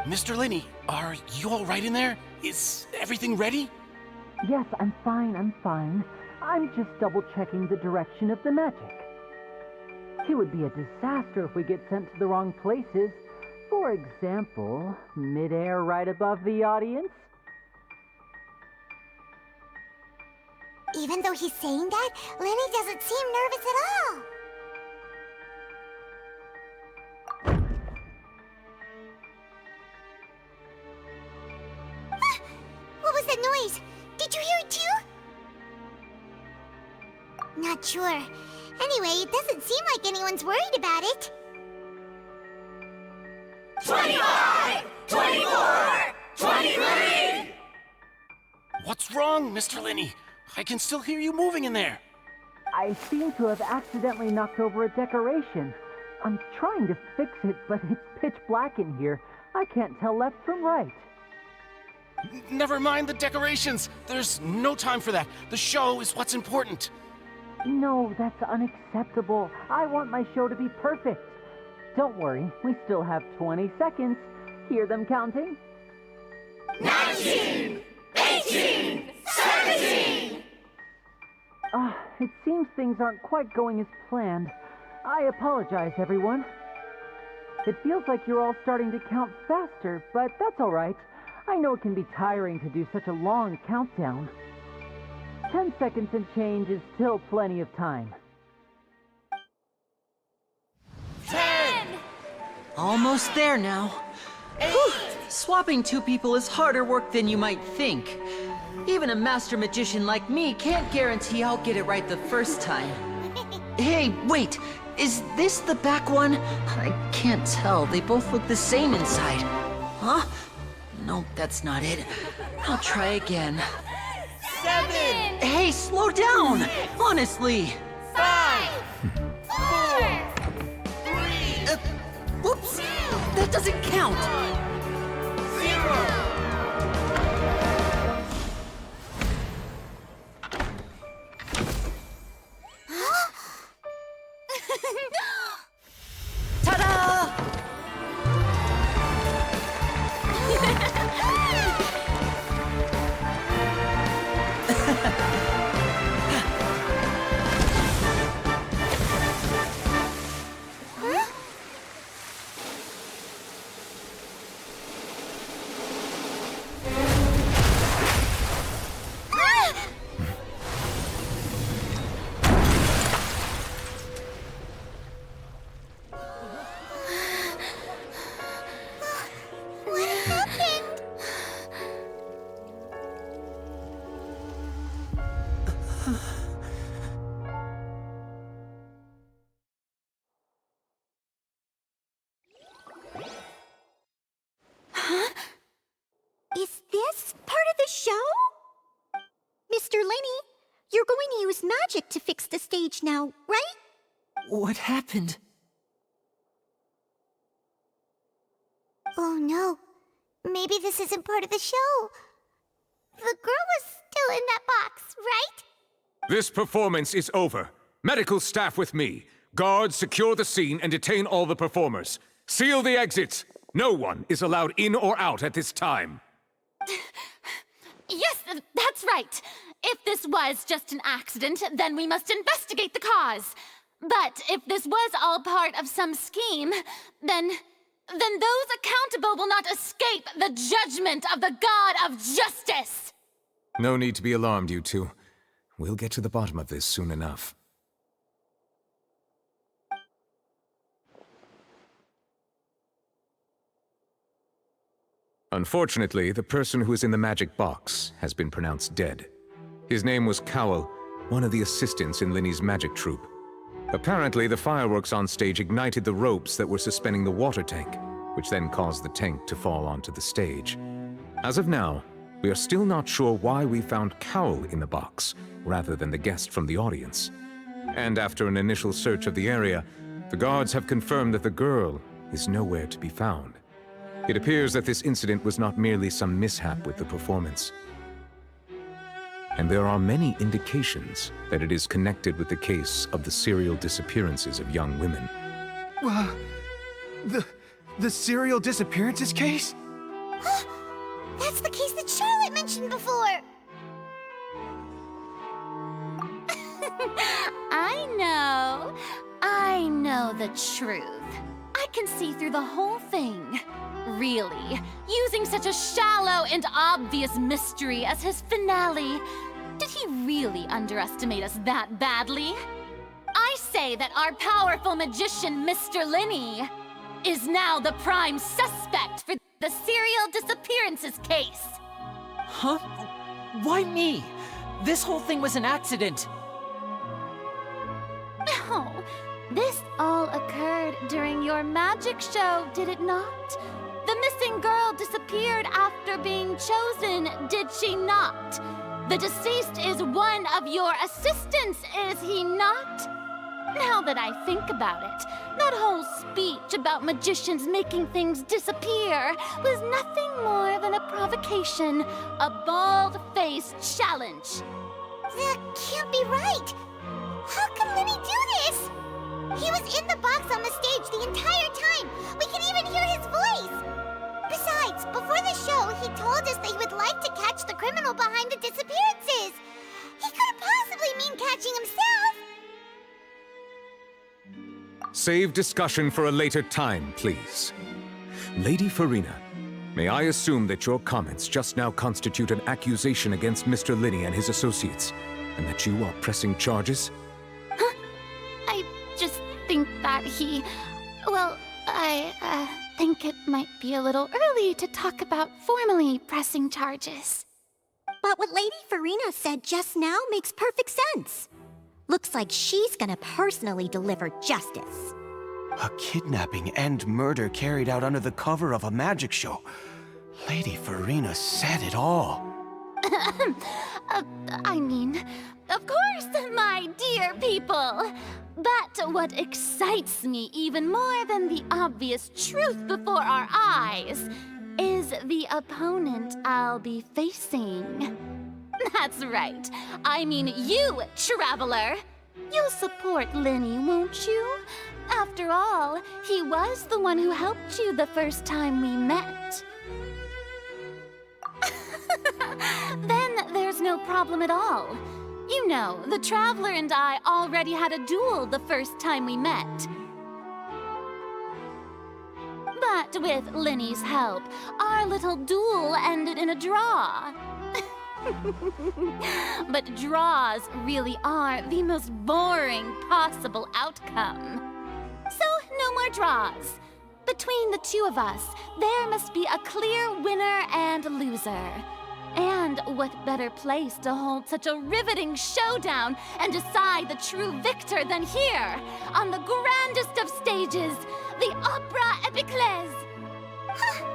R: Mr. Linney, are you all right in there? Is everything ready?
T: Yes, I'm fine. I'm just double-checking the direction of the magic. It would be a disaster if we get sent to the wrong places. For example, mid-air right above the audience.
A: Even though he's saying that, Lenny doesn't seem nervous at all. Ah! What was that noise? Did you hear it too? Not sure. Anyway, it doesn't seem like anyone's worried about it.
R: 25! 24! 23! What's wrong, Mr. Linney? I can still hear you moving in there.
T: I seem to have accidentally knocked over a decoration. I'm trying to fix it, but it's pitch black in here. I can't tell left from right.
R: Never mind the decorations. There's no time for that. The show is what's important.
T: No, that's unacceptable. I want my show to be perfect. Don't worry, we still have 20 seconds. Hear them counting?
A: 19! 18! 17!
T: It seems things aren't quite going as planned. I apologize, everyone. It feels like you're all starting to count faster, but that's all right. I know it can be tiring to do such a long countdown. 10 seconds and change is still plenty of time.
A: 10!
F: Almost there now. Whew. Swapping two people is harder work than you might think. Even a master magician like me can't guarantee I'll get it right the first time. Hey, wait! Is this the back one? I can't tell. They both look the same inside. Huh? No, that's not it. I'll try again.
A: 7!
F: Hey, slow down! Honestly!
A: 5! 4! 3!
F: Whoops! That doesn't count!
A: 0!
F: Ta-da!
A: What happened? Huh? Is this part of the show? Mr. Linney, you're going to use magic to fix the stage now, right?
F: What happened?
A: Oh no. Maybe this isn't part of the show. The girl was still in that box, right?
S: This performance is over. Medical staff with me. Guards, secure the scene and detain all the performers. Seal the exits. No one is allowed in or out at this time.
G: Yes, that's right. If this was just an accident, then we must investigate the cause. But if this was all part of some scheme, then then those accountable will not escape the judgment of the God of Justice!
S: No need to be alarmed, you two. We'll get to the bottom of this soon enough. Unfortunately, the person who is in the magic box has been pronounced dead. His name was Cowell, one of the assistants in Linny's magic troupe. Apparently, the fireworks on stage ignited the ropes that were suspending the water tank, which then caused the tank to fall onto the stage. As of now, we are still not sure why we found Cowell in the box, rather than the guest from the audience. And after an initial search of the area, the guards have confirmed that the girl is nowhere to be found. It appears that this incident was not merely some mishap with the performance. And there are many indications that it is connected with the case of the serial disappearances of young women.
U: The serial disappearances case?
A: That's the case that Charlotte mentioned before!
G: I know the truth. I can see through the whole thing. Really, using such a shallow and obvious mystery as his finale, did he really underestimate us that badly? I say that our powerful magician, Mr. Linny, is now the prime suspect for the serial disappearances case.
F: Huh? Why me? This whole thing was an accident.
G: No, this all occurred during your magic show, did it not? The missing girl disappeared after being chosen, did she not? The deceased is one of your assistants, is he not? Now that I think about it, that whole speech about magicians making things disappear was nothing more than a provocation, a bald-faced challenge.
A: That can't be right! How can Linny do this? He was in the box on the stage the entire time! We can even hear his voice! Besides, before the show, he told us that he would like to catch the criminal behind the disappearances! He couldn't possibly mean catching himself!
S: Save discussion for a later time, please. Lady Farina, may I assume that your comments just now constitute an accusation against Mr. Linny and his associates, and that you are pressing charges?
G: Huh? I just think that he... Well, I think it might be a little early to talk about formally pressing charges.
V: But what Lady Farina said just now makes perfect sense. Looks like she's gonna personally deliver justice.
U: A kidnapping and murder carried out under the cover of a magic show. Lady Farina said it all.
G: I mean, of course, my dear people. But what excites me even more than the obvious truth before our eyes is the opponent I'll be facing. That's right. I mean you, Traveler. You'll support Linny, won't you? After all, he was the one who helped you the first time we met. Then there's no problem at all. You know, the Traveler and I already had a duel the first time we met. But with Linny's help, our little duel ended in a draw. But draws really are the most boring possible outcome. So, no more draws. Between the two of us, there must be a clear winner and loser. And what better place to hold such a riveting showdown and decide the true victor than here, on the grandest of stages, the Opera Epiclese.
A: Huh?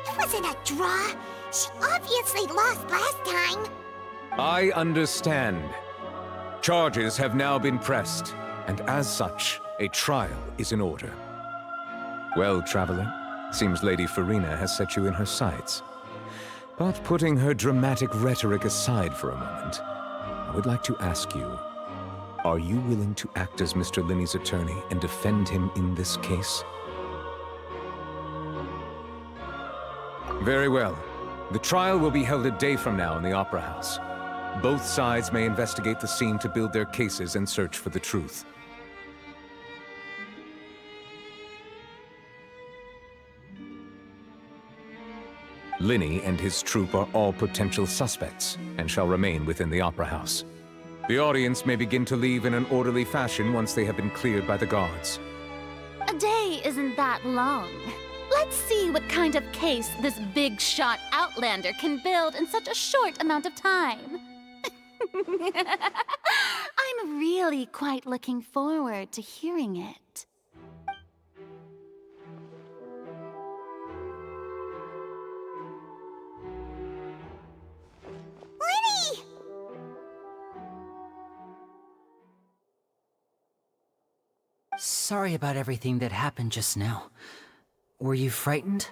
A: It wasn't a draw. She obviously lost last time.
S: I understand. Charges have now been pressed, and as such, a trial is in order. Well, Traveler, seems Lady Farina has set you in her sights. But putting her dramatic rhetoric aside for a moment, I would like to ask you, are you willing to act as Mr. Linny's attorney and defend him in this case? Very well. The trial will be held a day from now in the Opera House. Both sides may investigate the scene to build their cases and search for the truth. Linny and his troupe are all potential suspects and shall remain within the Opera House. The audience may begin to leave in an orderly fashion once they have been cleared by the guards.
G: A day isn't that long. Let's see what kind of case this big shot outlander can build in such a short amount of time. I'm really quite looking forward to hearing it.
A: Linny!
F: Sorry about everything that happened just now. Were you frightened?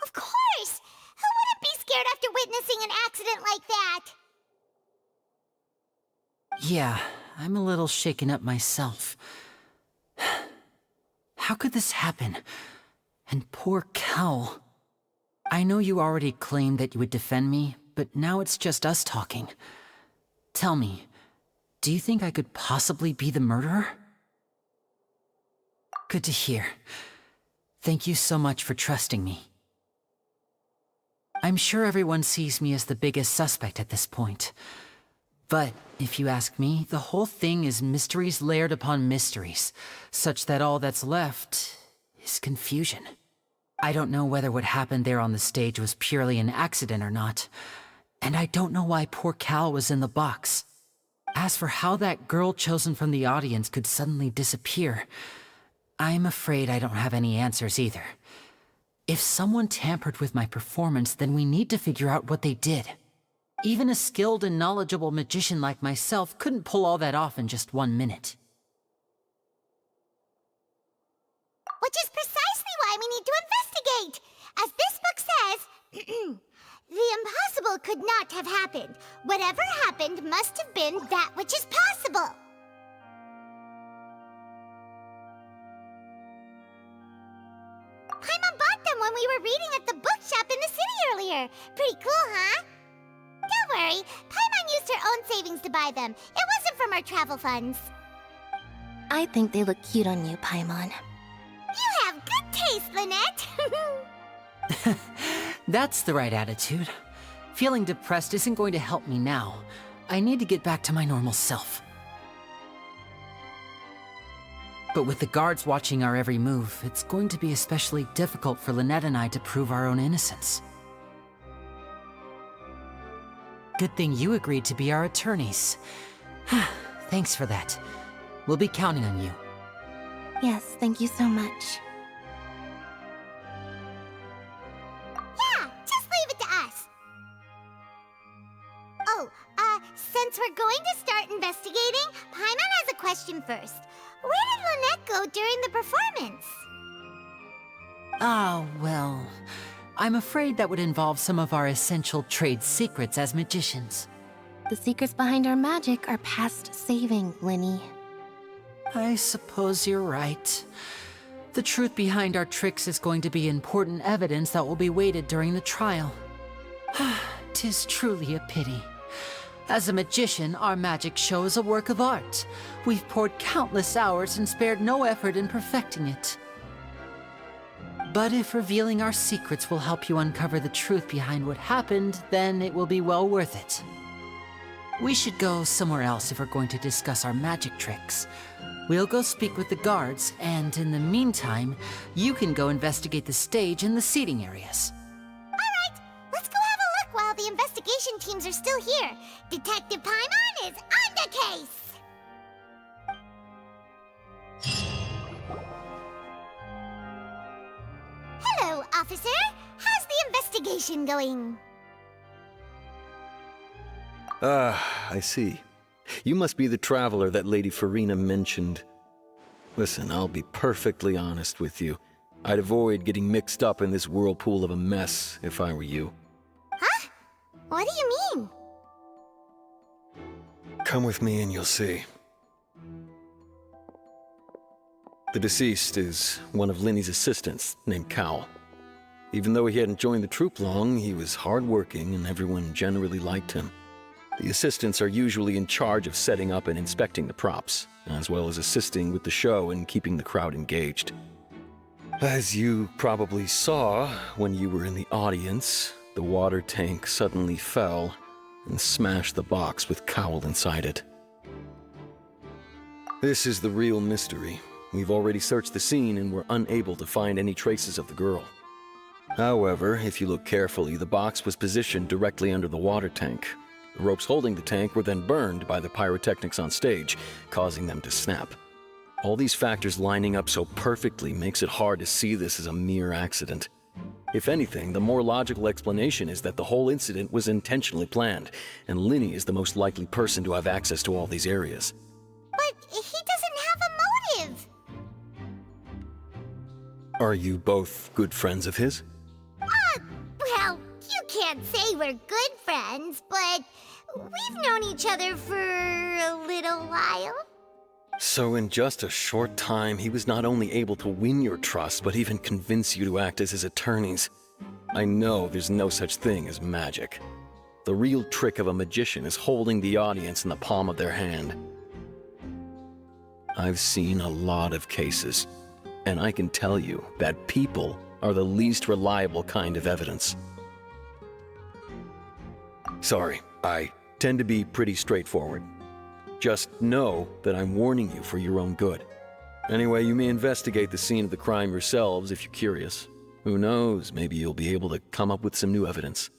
A: Of course! Who wouldn't be scared after witnessing an accident like that?
F: Yeah, I'm a little shaken up myself. How could this happen? And poor Cal. I know you already claimed that you would defend me, but now it's just us talking. Tell me, do you think I could possibly be the murderer? Good to hear. Thank you so much for trusting me. I'm sure everyone sees me as the biggest suspect at this point. But if you ask me, the whole thing is mysteries layered upon mysteries, such that all that's left is confusion. I don't know whether what happened there on the stage was purely an accident or not, and I don't know why poor Cal was in the box. As for how that girl chosen from the audience could suddenly disappear, I'm afraid I don't have any answers either. If someone tampered with my performance, then we need to figure out what they did. Even a skilled and knowledgeable magician like myself couldn't pull all that off in just 1 minute.
A: Which is precisely why we need to investigate! As this book says, the impossible could not have happened. Whatever happened must have been that which is possible. Paimon bought them when we were reading at the bookshop in the city earlier. Pretty cool, huh? Don't worry, Paimon used her own savings to buy them. It wasn't from our travel funds.
E: I think they look cute on you, Paimon.
A: You have good taste, Lynette.
F: That's the right attitude. Feeling depressed isn't going to help me now. I need to get back to my normal self. But with the guards watching our every move, it's going to be especially difficult for Lynette and I to prove our own innocence. Good thing you agreed to be our attorneys. Thanks for that. We'll be counting on you.
E: Yes, thank you so much.
A: Yeah, just leave it to us. Oh, since we're going to start investigating, Paimon has a question first. Where did Lynette go during the performance?
F: Ah, well, I'm afraid that would involve some of our essential trade secrets as magicians.
E: The secrets behind our magic are past saving, Linny.
F: I suppose you're right. The truth behind our tricks is going to be important evidence that will be weighted during the trial. 'Tis truly a pity. As a magician, our magic show is a work of art. We've poured countless hours and spared no effort in perfecting it. But if revealing our secrets will help you uncover the truth behind what happened, then it will be well worth it. We should go somewhere else if we're going to discuss our magic tricks. We'll go speak with the guards, and in the meantime, you can go investigate the stage and the seating areas.
A: Alright, let's go have a look while the investigation teams are still here. Detective Paimon is on the case! Hello, officer. How's the investigation going?
B: Ah, I see. You must be the traveler that Lady Farina mentioned. Listen, I'll be perfectly honest with you. I'd avoid getting mixed up in this whirlpool of a mess if I were you.
A: Huh? What do you mean?
B: Come with me and you'll see. The deceased is one of Linny's assistants, named Cal. Even though he hadn't joined the troupe long, he was hardworking and everyone generally liked him. The assistants are usually in charge of setting up and inspecting the props, as well as assisting with the show and keeping the crowd engaged. As you probably saw when you were in the audience, the water tank suddenly fell and smashed the box with Cowl inside it. This is the real mystery. We've already searched the scene and were unable to find any traces of the girl. However, if you look carefully, the box was positioned directly under the water tank. The ropes holding the tank were then burned by the pyrotechnics on stage, causing them to snap. All these factors lining up so perfectly makes it hard to see this as a mere accident. If anything, the more logical explanation is that the whole incident was intentionally planned, and Linny is the most likely person to have access to all these areas.
A: But he doesn't have a motive!
B: Are you both good friends of his?
A: Well, you can't say we're good friends, but we've known each other for a little while.
B: So in just a short time, he was not only able to win your trust, but even convince you to act as his attorneys. I know there's no such thing as magic. The real trick of a magician is holding the audience in the palm of their hand. I've seen a lot of cases, and I can tell you that people are the least reliable kind of evidence. Sorry, I tend to be pretty straightforward. Just know that I'm warning you for your own good. Anyway, you may investigate the scene of the crime yourselves if you're curious. Who knows, maybe you'll be able to come up with some new evidence.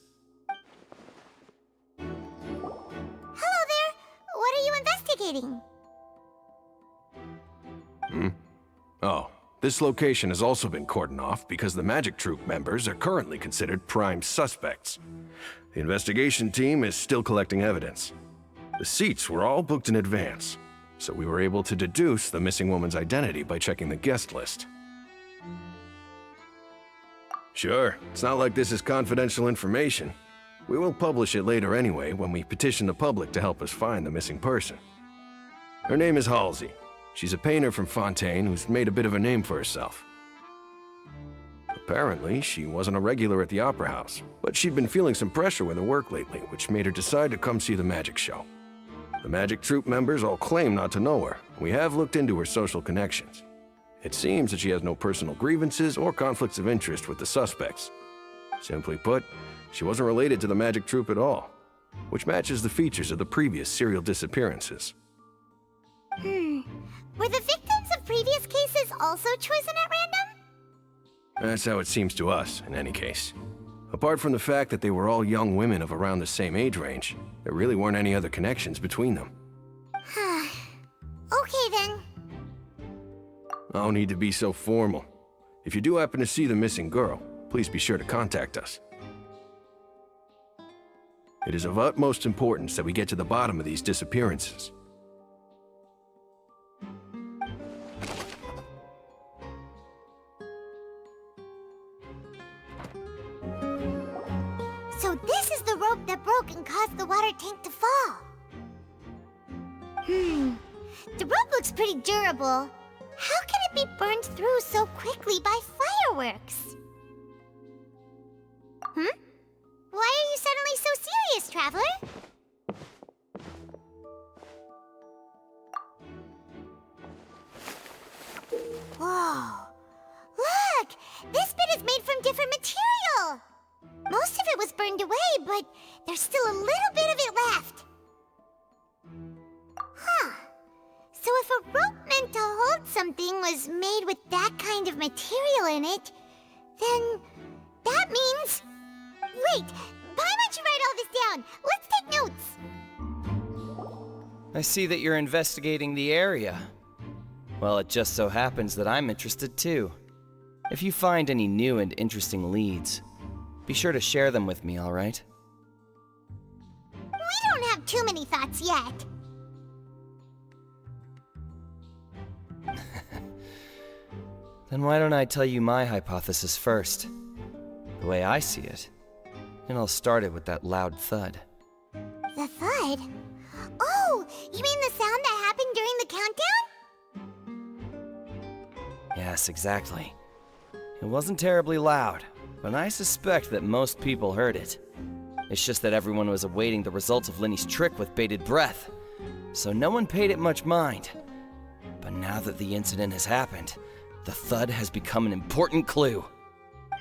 A: Hello there! What are you investigating?
N: Oh, this location has also been cordoned off because the Magic Troupe members are currently considered prime suspects. The investigation team is still collecting evidence. The seats were all booked in advance, so we were able to deduce the missing woman's identity by checking the guest list. Sure, it's not like this is confidential information. We will publish it later anyway when we petition the public to help us find the missing person. Her name is Halsey. She's a painter from Fontaine who's made a bit of a name for herself. Apparently, she wasn't a regular at the Opera House, but she'd been feeling some pressure with her work lately, which made her decide to come see the magic show. The Magic Troupe members all claim not to know her. We have looked into her social connections. It seems that she has no personal grievances or conflicts of interest with the suspects. Simply put, she wasn't related to the Magic Troupe at all, which matches the features of the previous serial disappearances.
A: Were the victims of previous cases also chosen at random?
N: That's how it seems to us, in any case. Apart from the fact that they were all young women of around the same age range, there really weren't any other connections between them.
A: Okay then.
N: No need to be so formal. If you do happen to see the missing girl, please be sure to contact us. It is of utmost importance that we get to the bottom of these disappearances.
A: So this is the rope that broke and caused the water tank to fall. The rope looks pretty durable. How can it be burned through so quickly by fireworks? Why are you suddenly so serious, Traveler? Whoa! Look! This bit is made from different material! Most of it was burned away, but there's still a little bit of it left. So if a rope meant to hold something was made with that kind of material in it, then that means... Wait! Why don't you write all this down? Let's take notes!
D: I see that you're investigating the area. Well, it just so happens that I'm interested too. If you find any new and interesting leads, be sure to share them with me, alright?
A: We don't have too many thoughts yet.
D: Then why don't I tell you my hypothesis first? The way I see it. It all started with that loud thud.
A: The thud? Oh, you mean the sound that happened during the countdown?
D: Yes, exactly. It wasn't terribly loud, but I suspect that most people heard it. It's just that everyone was awaiting the results of Linny's trick with bated breath, so no one paid it much mind. But now that the incident has happened, the thud has become an important clue.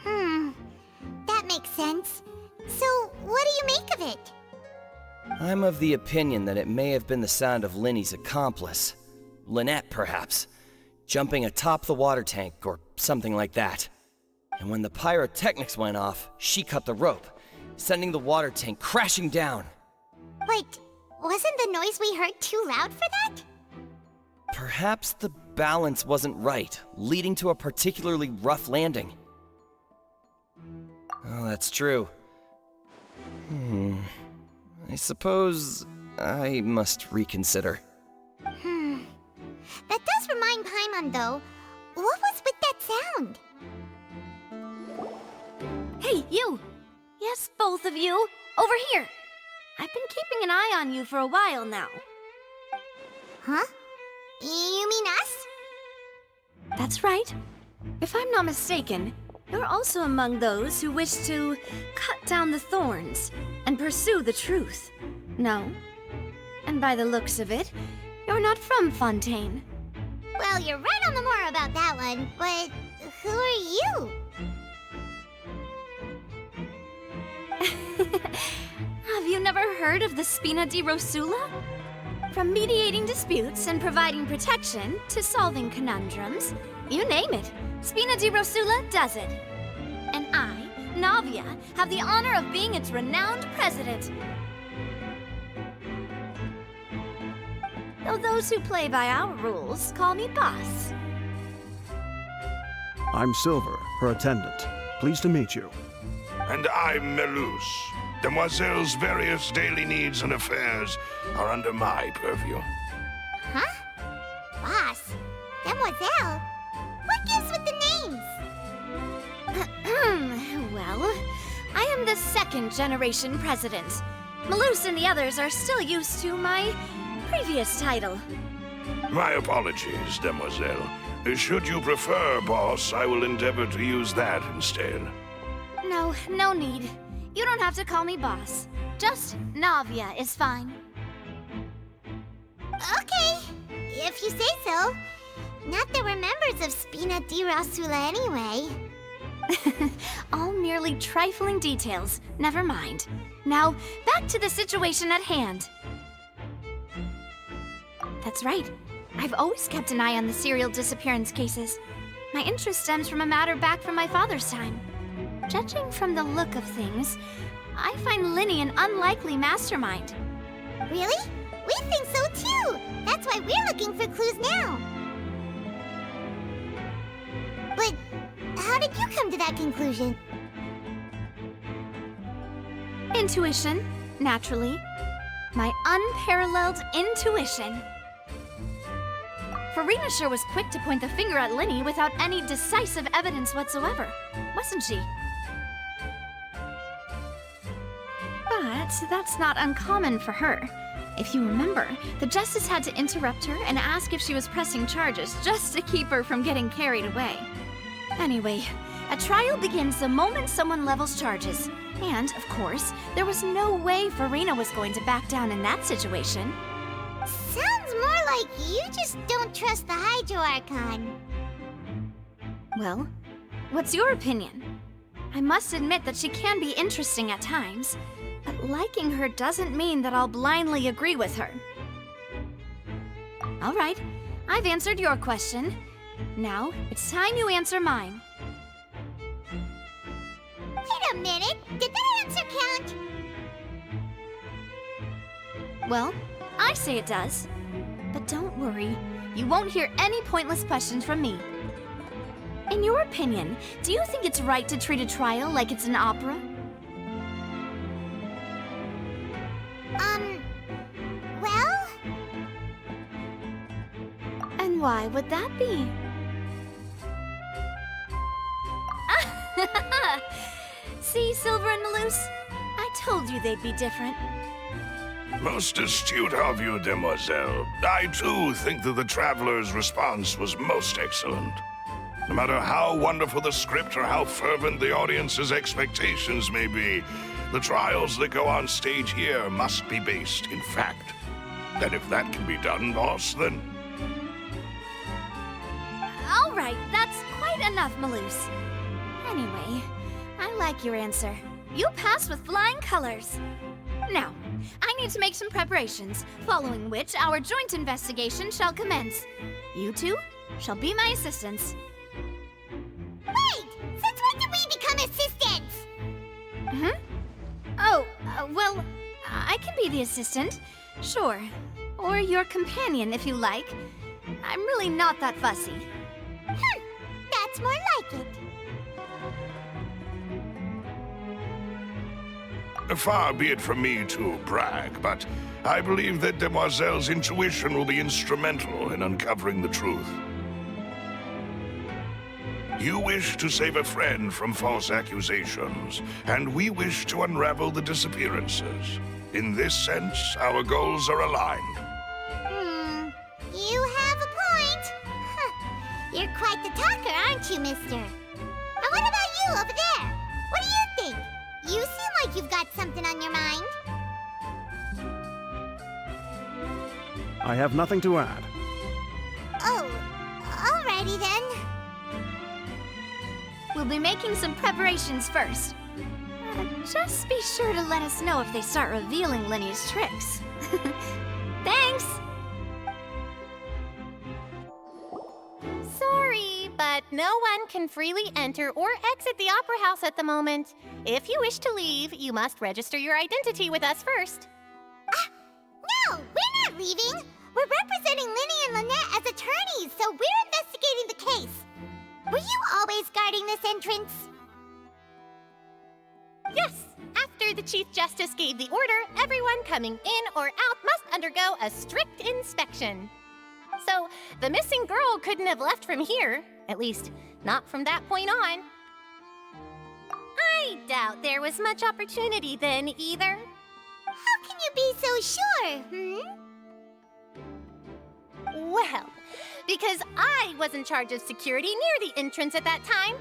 A: That makes sense. So, what do you make of it?
D: I'm of the opinion that it may have been the sound of Linny's accomplice. Lynette, perhaps. Jumping atop the water tank or something like that. And when the pyrotechnics went off, she cut the rope, sending the water tank crashing down.
A: Wait, wasn't the noise we heard too loud for that?
D: Perhaps the balance wasn't right, leading to a particularly rough landing. Oh, that's true. I suppose I must reconsider.
A: That does remind Paimon, though. What was with that sound?
C: Hey, you! Yes, both of you! Over here! I've been keeping an eye on you for a while now.
A: Huh? You mean us?
C: That's right. If I'm not mistaken, you're also among those who wish to cut down the thorns and pursue the truth. No? And by the looks of it, you're not from Fontaine.
A: Well, you're right on the more about that one, but who are you?
C: Have you never heard of the Spina di Rosula? From mediating disputes and providing protection to solving conundrums, you name it, Spina di Rosula does it. And I, Navia, have the honor of being its renowned president. Though those who play by our rules call me boss.
I: I'm Silver, her attendant. Pleased to meet you.
N: And I'm Melus. Demoiselle's various daily needs and affairs are under my purview.
A: Huh? Boss? Demoiselle? What gives with the names?
C: Well, I am the second generation president. Melus and the others are still used to my previous title.
N: My apologies, Demoiselle. Should you prefer, boss, I will endeavor to use that instead.
C: No need. You don't have to call me boss. Just Navia is fine.
A: Okay, if you say so. Not that we're members of Spina di Rosula anyway.
C: All merely trifling details. Never mind. Now, back to the situation at hand. That's right. I've always kept an eye on the serial disappearance cases. My interest stems from a matter back from my father's time. Judging from the look of things, I find Linny an unlikely mastermind.
A: Really? We think so too! That's why we're looking for clues now. But how did you come to that conclusion?
C: Intuition, naturally. My unparalleled intuition. Farina sure was quick to point the finger at Linny without any decisive evidence whatsoever, wasn't she? But that's not uncommon for her. If you remember, the Justice had to interrupt her and ask if she was pressing charges just to keep her from getting carried away. Anyway, a trial begins the moment someone levels charges. And, of course, there was no way Farina was going to back down in that situation.
A: Sounds more like you just don't trust the Hydro Archon.
C: Well, what's your opinion? I must admit that she can be interesting at times, but liking her doesn't mean that I'll blindly agree with her. All right, I've answered your question. Now, it's time you answer mine.
A: Wait a minute, did that answer count?
C: Well, I say it does. But don't worry, you won't hear any pointless questions from me. In your opinion, do you think it's right to treat a trial like it's an opera?
A: Well?
C: And why would that be? See, Silver and Melus? I told you they'd be different.
N: Most astute of you, Demoiselle. I, too, think that the Traveler's response was most excellent. No matter how wonderful the script or how fervent the audience's expectations may be, the trials that go on stage here must be based in fact. And if that can be done, boss, then...
C: All right, that's quite enough, Melus. Anyway, I like your answer. You passed with flying colors. Now, I need to make some preparations, following which our joint investigation shall commence. You two shall be my assistants.
A: Wait! Since when did we become assistants?
C: Oh, well, I can be the assistant, sure. Or your companion, if you like. I'm really not that fussy.
A: That's more like it.
H: Far be it from me to brag, but I believe that Demoiselle's intuition will be instrumental in uncovering the truth. You wish to save a friend from false accusations, and we wish to unravel the disappearances. In this sense, our goals are aligned.
A: You have a point. You're quite the talker, aren't you, mister? And what about you over there? What do you think? You seem like you've got something on your mind.
I: I have nothing to add.
A: Oh, alrighty then.
C: We'll be making some preparations first. Just be sure to let us know if they start revealing Lenny's tricks. Thanks!
K: Sorry, but no one can freely enter or exit the Opera House at the moment. If you wish to leave, you must register your identity with us first.
A: No, we're not leaving. We're representing Linny and Lynette as attorneys, so we're investigating the case. Were you always guarding this entrance?
K: Yes, after the Chief Justice gave the order, everyone coming in or out must undergo a strict inspection. So, the missing girl couldn't have left from here. At least, not from that point on. I doubt there was much opportunity then, either.
A: How can you be so sure,
K: Well, because I was in charge of security near the entrance at that time.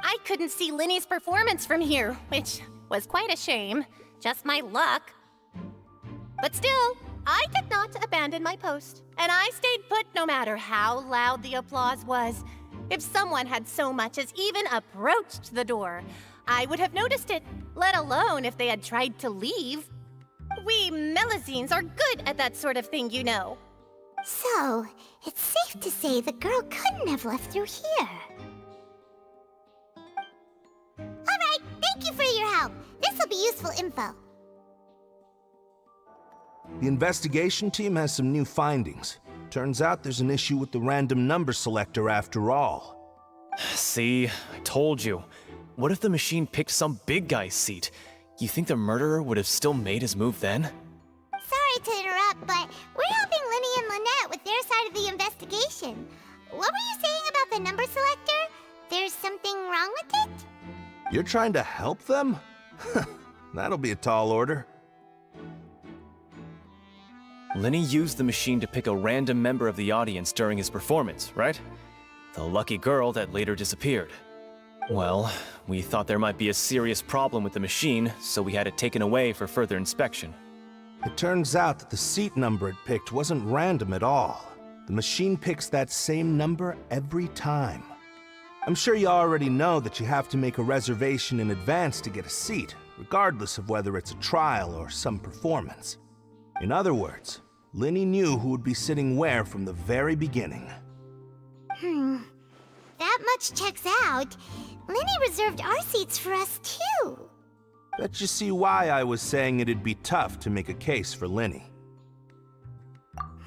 K: I couldn't see Linny's performance from here, which was quite a shame. Just my luck. But still, I did not abandon my post, and I stayed put no matter how loud the applause was. If someone had so much as even approached the door, I would have noticed it, let alone if they had tried to leave. We Melusines are good at that sort of thing, you know.
A: So, it's safe to say the girl couldn't have left through here. Alright, thank you for your help. This'll be useful info.
N: The investigation team has some new findings. Turns out there's an issue with the random number selector after all.
J: See, I told you. What if the machine picked some big guy's seat? You think the murderer would have still made his move then?
A: Sorry to interrupt, but we're helping Linny and Lynette with their side of the investigation. What were you saying about the number selector? There's something wrong with it?
N: You're trying to help them? That'll be a tall order.
J: Lenny used the machine to pick a random member of the audience during his performance, right? The lucky girl that later disappeared. Well, we thought there might be a serious problem with the machine, so we had it taken away for further inspection.
N: It turns out that the seat number it picked wasn't random at all. The machine picks that same number every time. I'm sure you already know that you have to make a reservation in advance to get a seat, regardless of whether it's a trial or some performance. In other words, Linny knew who would be sitting where from the very beginning.
A: That much checks out. Linny reserved our seats for us, too.
N: Bet you see why I was saying it'd be tough to make a case for Linny.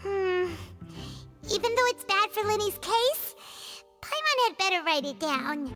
A: Even though it's bad for Linny's case, Paimon had better write it down.